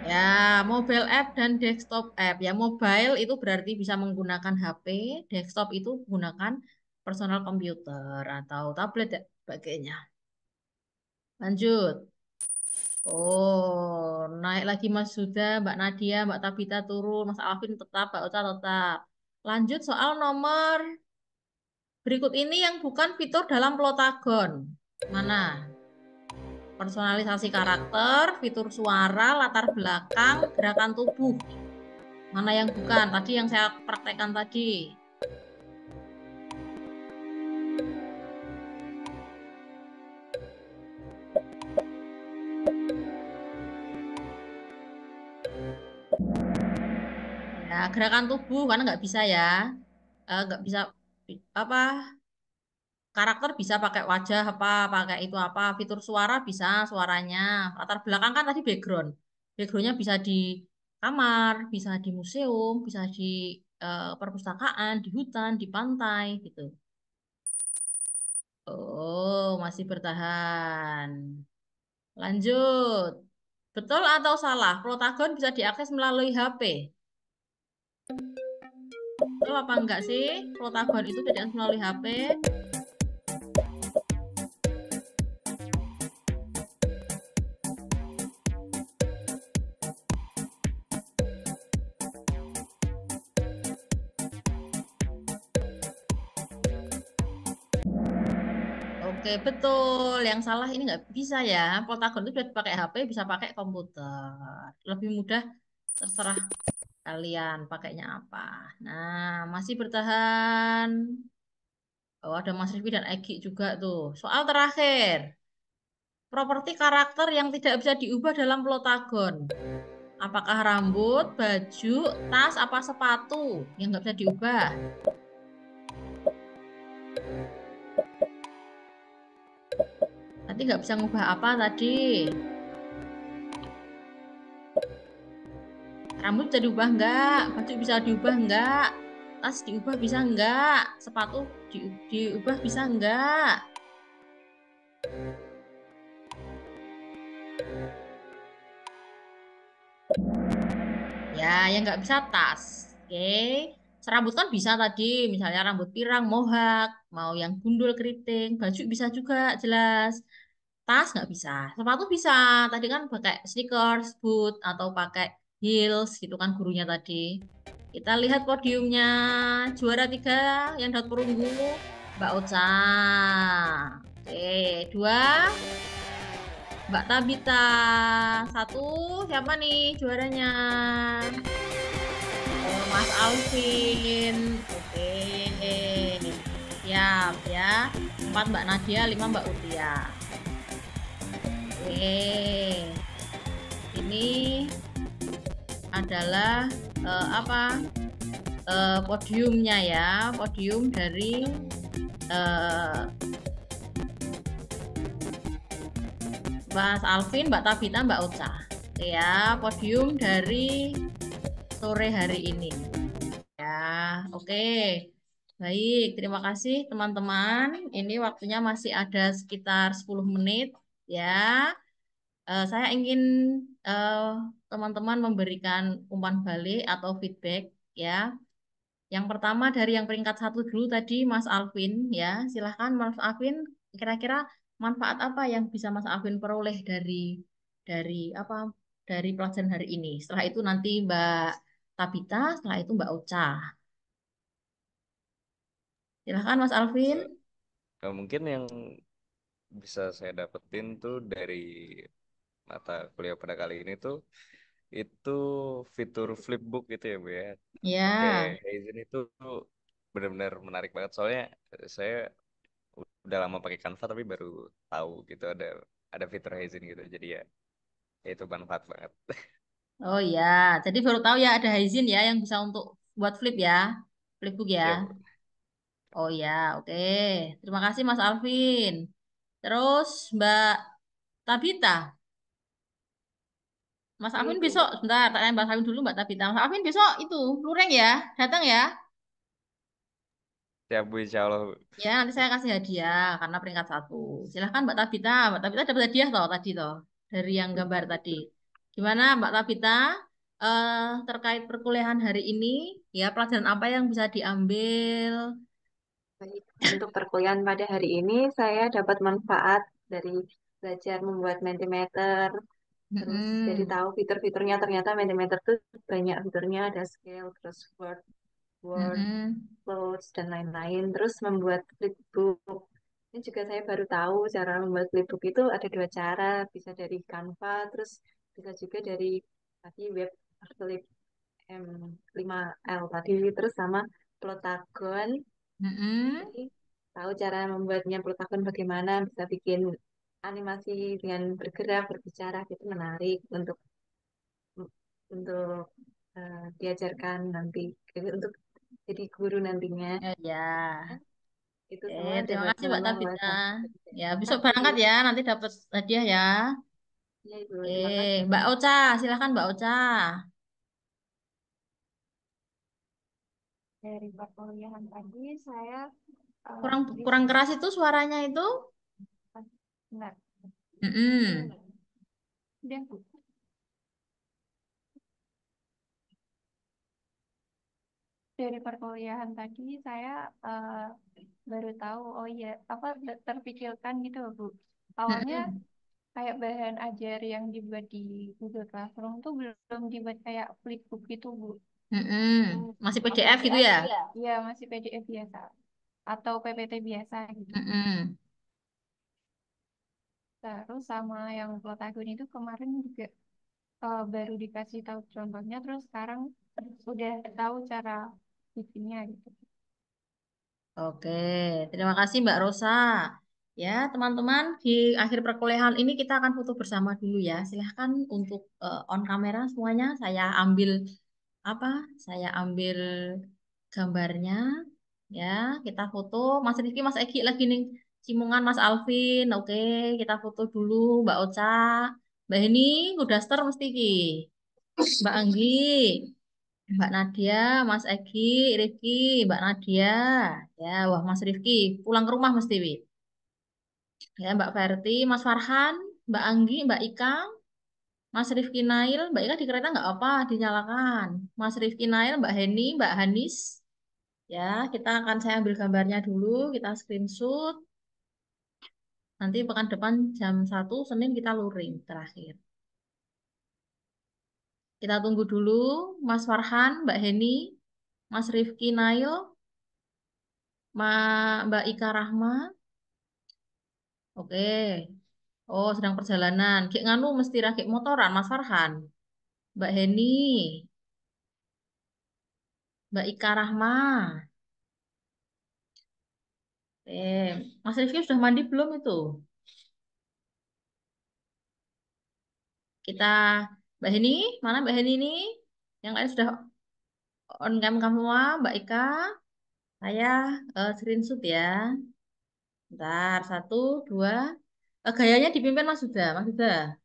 Ya, mobile app dan desktop app. Ya, mobile itu berarti bisa menggunakan HP, desktop itu menggunakan personal computer atau tablet dan sebagainya. Lanjut. Oh, naik lagi Mas Suda, Mbak Nadia, Mbak Tabita turun, Mas Alvin tetap, Mbak Ocha tetap. Lanjut soal nomor berikut ini yang bukan fitur dalam Plotagon. Mana? Personalisasi karakter, fitur suara, latar belakang, gerakan tubuh. Mana yang bukan? Tadi yang saya praktekkan tadi. Ya, gerakan tubuh karena nggak bisa ya. Nggak bisa apa karakter bisa pakai wajah apa, pakai itu apa, fitur suara bisa suaranya. Latar belakang kan tadi background. Backgroundnya bisa di kamar, bisa di museum, bisa di perpustakaan, di hutan, di pantai gitu. Oh, masih bertahan. Lanjut. Betul atau salah? Plotagon bisa diakses melalui HP. Betul apa enggak sih? Plotagon itu bisa diakses melalui HP. Oke, betul. Yang salah ini nggak bisa ya. Plotagon itu bisa pakai HP, bisa pakai komputer. Lebih mudah, terserah kalian pakainya apa. Nah, masih bertahan. Oh, ada Mas Rifki dan Egi juga tuh. Soal terakhir. Properti karakter yang tidak bisa diubah dalam Plotagon. Apakah rambut, baju, tas, apa sepatu yang nggak bisa diubah? Nanti nggak bisa ngubah apa tadi? Rambut bisa diubah enggak? Baju bisa diubah enggak? Tas diubah bisa enggak? Sepatu diubah bisa enggak? Ya, yang nggak bisa tas. Oke. Serambut kan bisa tadi, misalnya rambut pirang, mohak, mau yang gundul keriting, baju bisa juga, jelas. Tas nggak bisa. Sepatu bisa. Tadi kan pakai sneakers, boot, atau pakai heels gitu kan gurunya tadi. Kita lihat podiumnya. Juara 3 yang dapat perunggu, Mbak Ocha. Oke, 2 Mbak Tabita. 1 siapa nih juaranya? Oh, Mas Alvin. Oke. Siap ya. 4 Mbak Nadia, 5 Mbak Utia. Oke, ini adalah podiumnya ya, podium dari Mas Alvin, Mbak Tabita, Mbak Ocha. Ya, podium dari sore hari ini. Ya, oke. Baik, terima kasih teman-teman. Ini waktunya masih ada sekitar 10 menit ya. Saya ingin teman-teman memberikan umpan balik atau feedback ya. Yang pertama dari yang peringkat 1 dulu tadi Mas Alvin ya. Silahkan Mas Alvin, kira-kira manfaat apa yang bisa Mas Alvin peroleh dari pelajaran hari ini. Setelah itu nanti Mbak Tabita, setelah itu Mbak Ocha. Silahkan Mas Alvin. Mungkin yang bisa saya dapetin tuh dari mata kuliah pada kali ini tuh itu fitur flipbook gitu ya Bu ya. Oke, Ya. Haizen itu benar-benar menarik banget soalnya saya udah lama pakai Canva tapi baru tahu gitu ada fitur Haizen gitu. Jadi ya itu manfaat banget. Oh ya, jadi baru tahu ya ada Haizen ya yang bisa untuk buat flip ya, flipbook ya. Ya Bu. Oh ya, oke. Terima kasih Mas Alvin. Terus Mbak Tabita, Mas Iya, Alvin Bu. besok, sebentar, tanya Mbak Alvin dulu Mbak Tabita. Mas Alvin besok itu lureng ya, datang ya. Siap Bu, insya Allah Bu. Ya, nanti saya kasih hadiah karena peringkat 1. Silahkan Mbak Tabita. Mbak Tabita dapat hadiah toh tadi toh dari yang gambar tadi. Gimana Mbak Tabita? Terkait perkuliahan hari ini, ya pelajaran apa yang bisa diambil? Baik, untuk perkuliahan pada hari ini saya dapat manfaat dari belajar membuat Mentimeter, terus jadi Mm-mm. tahu fitur-fiturnya ternyata Mentimeter tuh banyak fiturnya, ada scale, terus word, Mm-mm. floats, dan lain-lain. Terus membuat flipbook. Ini juga saya baru tahu cara membuat flipbook itu ada dua cara, bisa dari Canva, terus bisa juga dari tadi web flip M5L tadi, terus sama Plotagon. Mm-mm. Jadi tahu cara membuatnya Plotagon bagaimana, bisa bikin animasi dengan bergerak, berbicara, itu menarik untuk diajarkan nanti, untuk jadi guru nantinya. Ya. Itu semua Terima dapat kasih Mbak menambah Tabita. wawasan. Ya, Terima besok kasih, Bu. berangkat ya, nanti dapat hadiah ya. Ya, Ibu. Terima kasih. Mbak Ocha, silakan Mbak Ocha. Dari perkuliahan tadi saya Kurang di kurang keras itu suaranya itu. benar. Mm-mm. Udah, Bu. Dari perkuliahan tadi saya baru tahu, oh iya, apa terpikirkan gitu, Bu. Awalnya Mm-mm. kayak bahan ajar yang dibuat di Google Classroom tuh belum dibuat kayak flipbook gitu, Bu. Mm-mm. Masih PDF gitu PDF ya? gitu ya? Iya, masih PDF biasa atau PPT biasa gitu. Mm-mm. Terus sama yang Plotagon itu kemarin juga baru dikasih tahu contohnya, terus sekarang udah tahu cara bikinnya gitu. Oke, terima kasih Mbak Rosa. Ya, teman-teman, di akhir perkuliahan ini kita akan foto bersama dulu ya. Silahkan untuk on kamera semuanya. Saya ambil apa? Saya ambil gambarnya. Ya, kita foto. Mas Rifki, Mas Egi lagi nih. Cimungan Mas Alvin. Oke, kita foto dulu. Mbak Ocha, Mbak Heni, udah daster mesti ki. Mbak Anggi. Mbak Nadia, Mas Egi, Rifki, Mbak Nadia, ya, wah Mas Rifki pulang ke rumah mesti Wi. Ya, Mbak Verti, Mas Farhan, Mbak Anggi, Mbak Ika, Mas Rifki Nail, Mbak Ika di kereta nggak apa, dinyalakan. Mas Rifki Nail, Mbak Heni, Mbak Hanis, ya, kita akan saya ambil gambarnya dulu, kita screenshot. Nanti pekan depan jam 1 Senin kita luring terakhir. Kita tunggu dulu, Mas Farhan, Mbak Heni, Mas Rifki Nail, Mbak Ika Rahma. Oke. Oh, sedang perjalanan. Kayak nganu mesti rakit motoran, Mas Farhan. Mbak Heni, Mbak Ika Rahma. Mas Rifki sudah mandi belum itu? Kita, Mbak Heni, mana Mbak Heni ini? Yang lain sudah on cam semua, Mbak Ika. Saya screenshot ya. Bentar, 1, 2. Gayanya dipimpin Mas sudah, Mas sudah.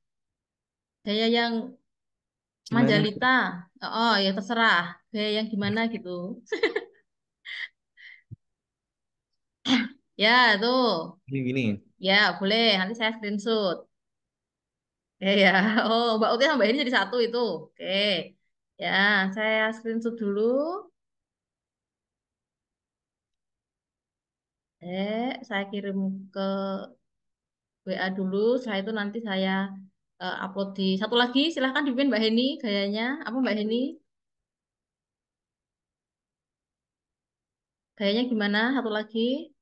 Gaya yang Gimana nih? Manjalita. Oh, ya terserah. Gaya yang gimana gitu. Ya, tuh. Ini gini. Ya, boleh. Nanti saya screenshot. Ya. Oh, Mbak Uti sama Mbak ini jadi satu itu. Oke. Ya, saya screenshot dulu. Saya kirim ke WA dulu. Setelah itu nanti saya upload di satu lagi. Silahkan dipimpin Mbak Heni gayanya. Apa Mbak Heni? Gayanya gimana? Satu lagi.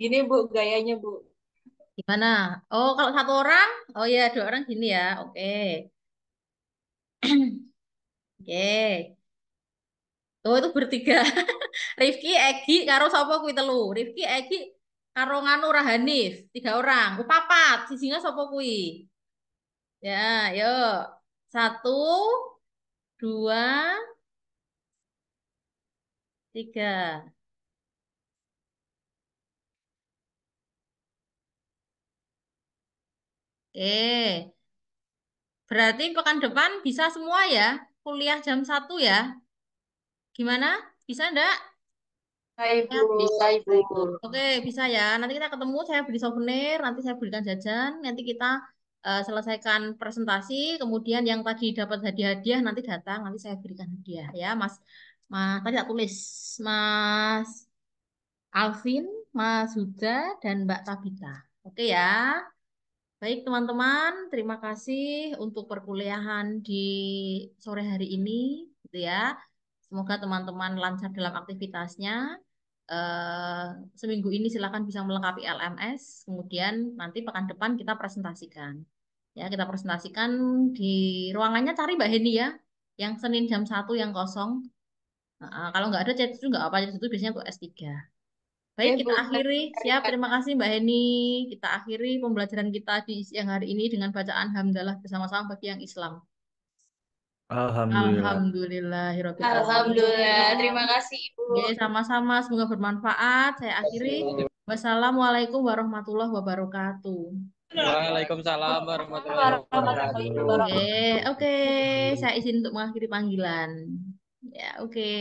Gini Bu, gayanya Bu. Gimana? Oh, kalau satu orang? Oh ya, dua orang gini ya. Oke. Oke. Oh, itu bertiga. Rifki, Egi, karo sapa kuwi telu. Rifki, Egi, karo nganu Rahanif. Tiga orang. Papat. Sisinya sapa kuwi? Ya, yuk. Satu, dua, tiga. Oke. Berarti pekan depan bisa semua ya? Kuliah jam 1 ya? Gimana? Bisa enggak? Hai Bu, Bisa. hai Bu. Oke, bisa ya. Nanti kita ketemu, saya beli souvenir, nanti saya belikan jajan, nanti kita selesaikan presentasi, kemudian yang tadi dapat hadiah-hadiah nanti datang, nanti saya berikan hadiah ya, Mas. Mas, tadi tak tulis, Mas Alvin, Mas Huda, dan Mbak Tabita. Oke ya. Baik teman-teman, terima kasih untuk perkuliahan di sore hari ini, gitu ya. Semoga teman-teman lancar dalam aktivitasnya. Eh, Seminggu ini silakan bisa melengkapi LMS, kemudian nanti pekan depan kita presentasikan. Ya, kita presentasikan di ruangannya, cari Mbak Heni ya, yang Senin jam 1 yang kosong. Kalau nggak ada chat itu nggak apa-apa, itu biasanya untuk S3. Baik, Oke kita Bu, akhiri. Siap, terima kasih Mbak Heni. Kita akhiri pembelajaran kita di siang hari ini dengan bacaan hamdalah bersama-sama bagi yang Islam. Alhamdulillah. Alhamdulillahirabbil Alhamdulillah. Terima alamin. kasih Ibu. Oke, sama-sama. Semoga bermanfaat. Saya akhiri. Wassalamualaikum warahmatullahi wabarakatuh. Waalaikumsalam warahmatullahi wabarakatuh. Oke, oke. Saya izin untuk mengakhiri panggilan. Ya, oke.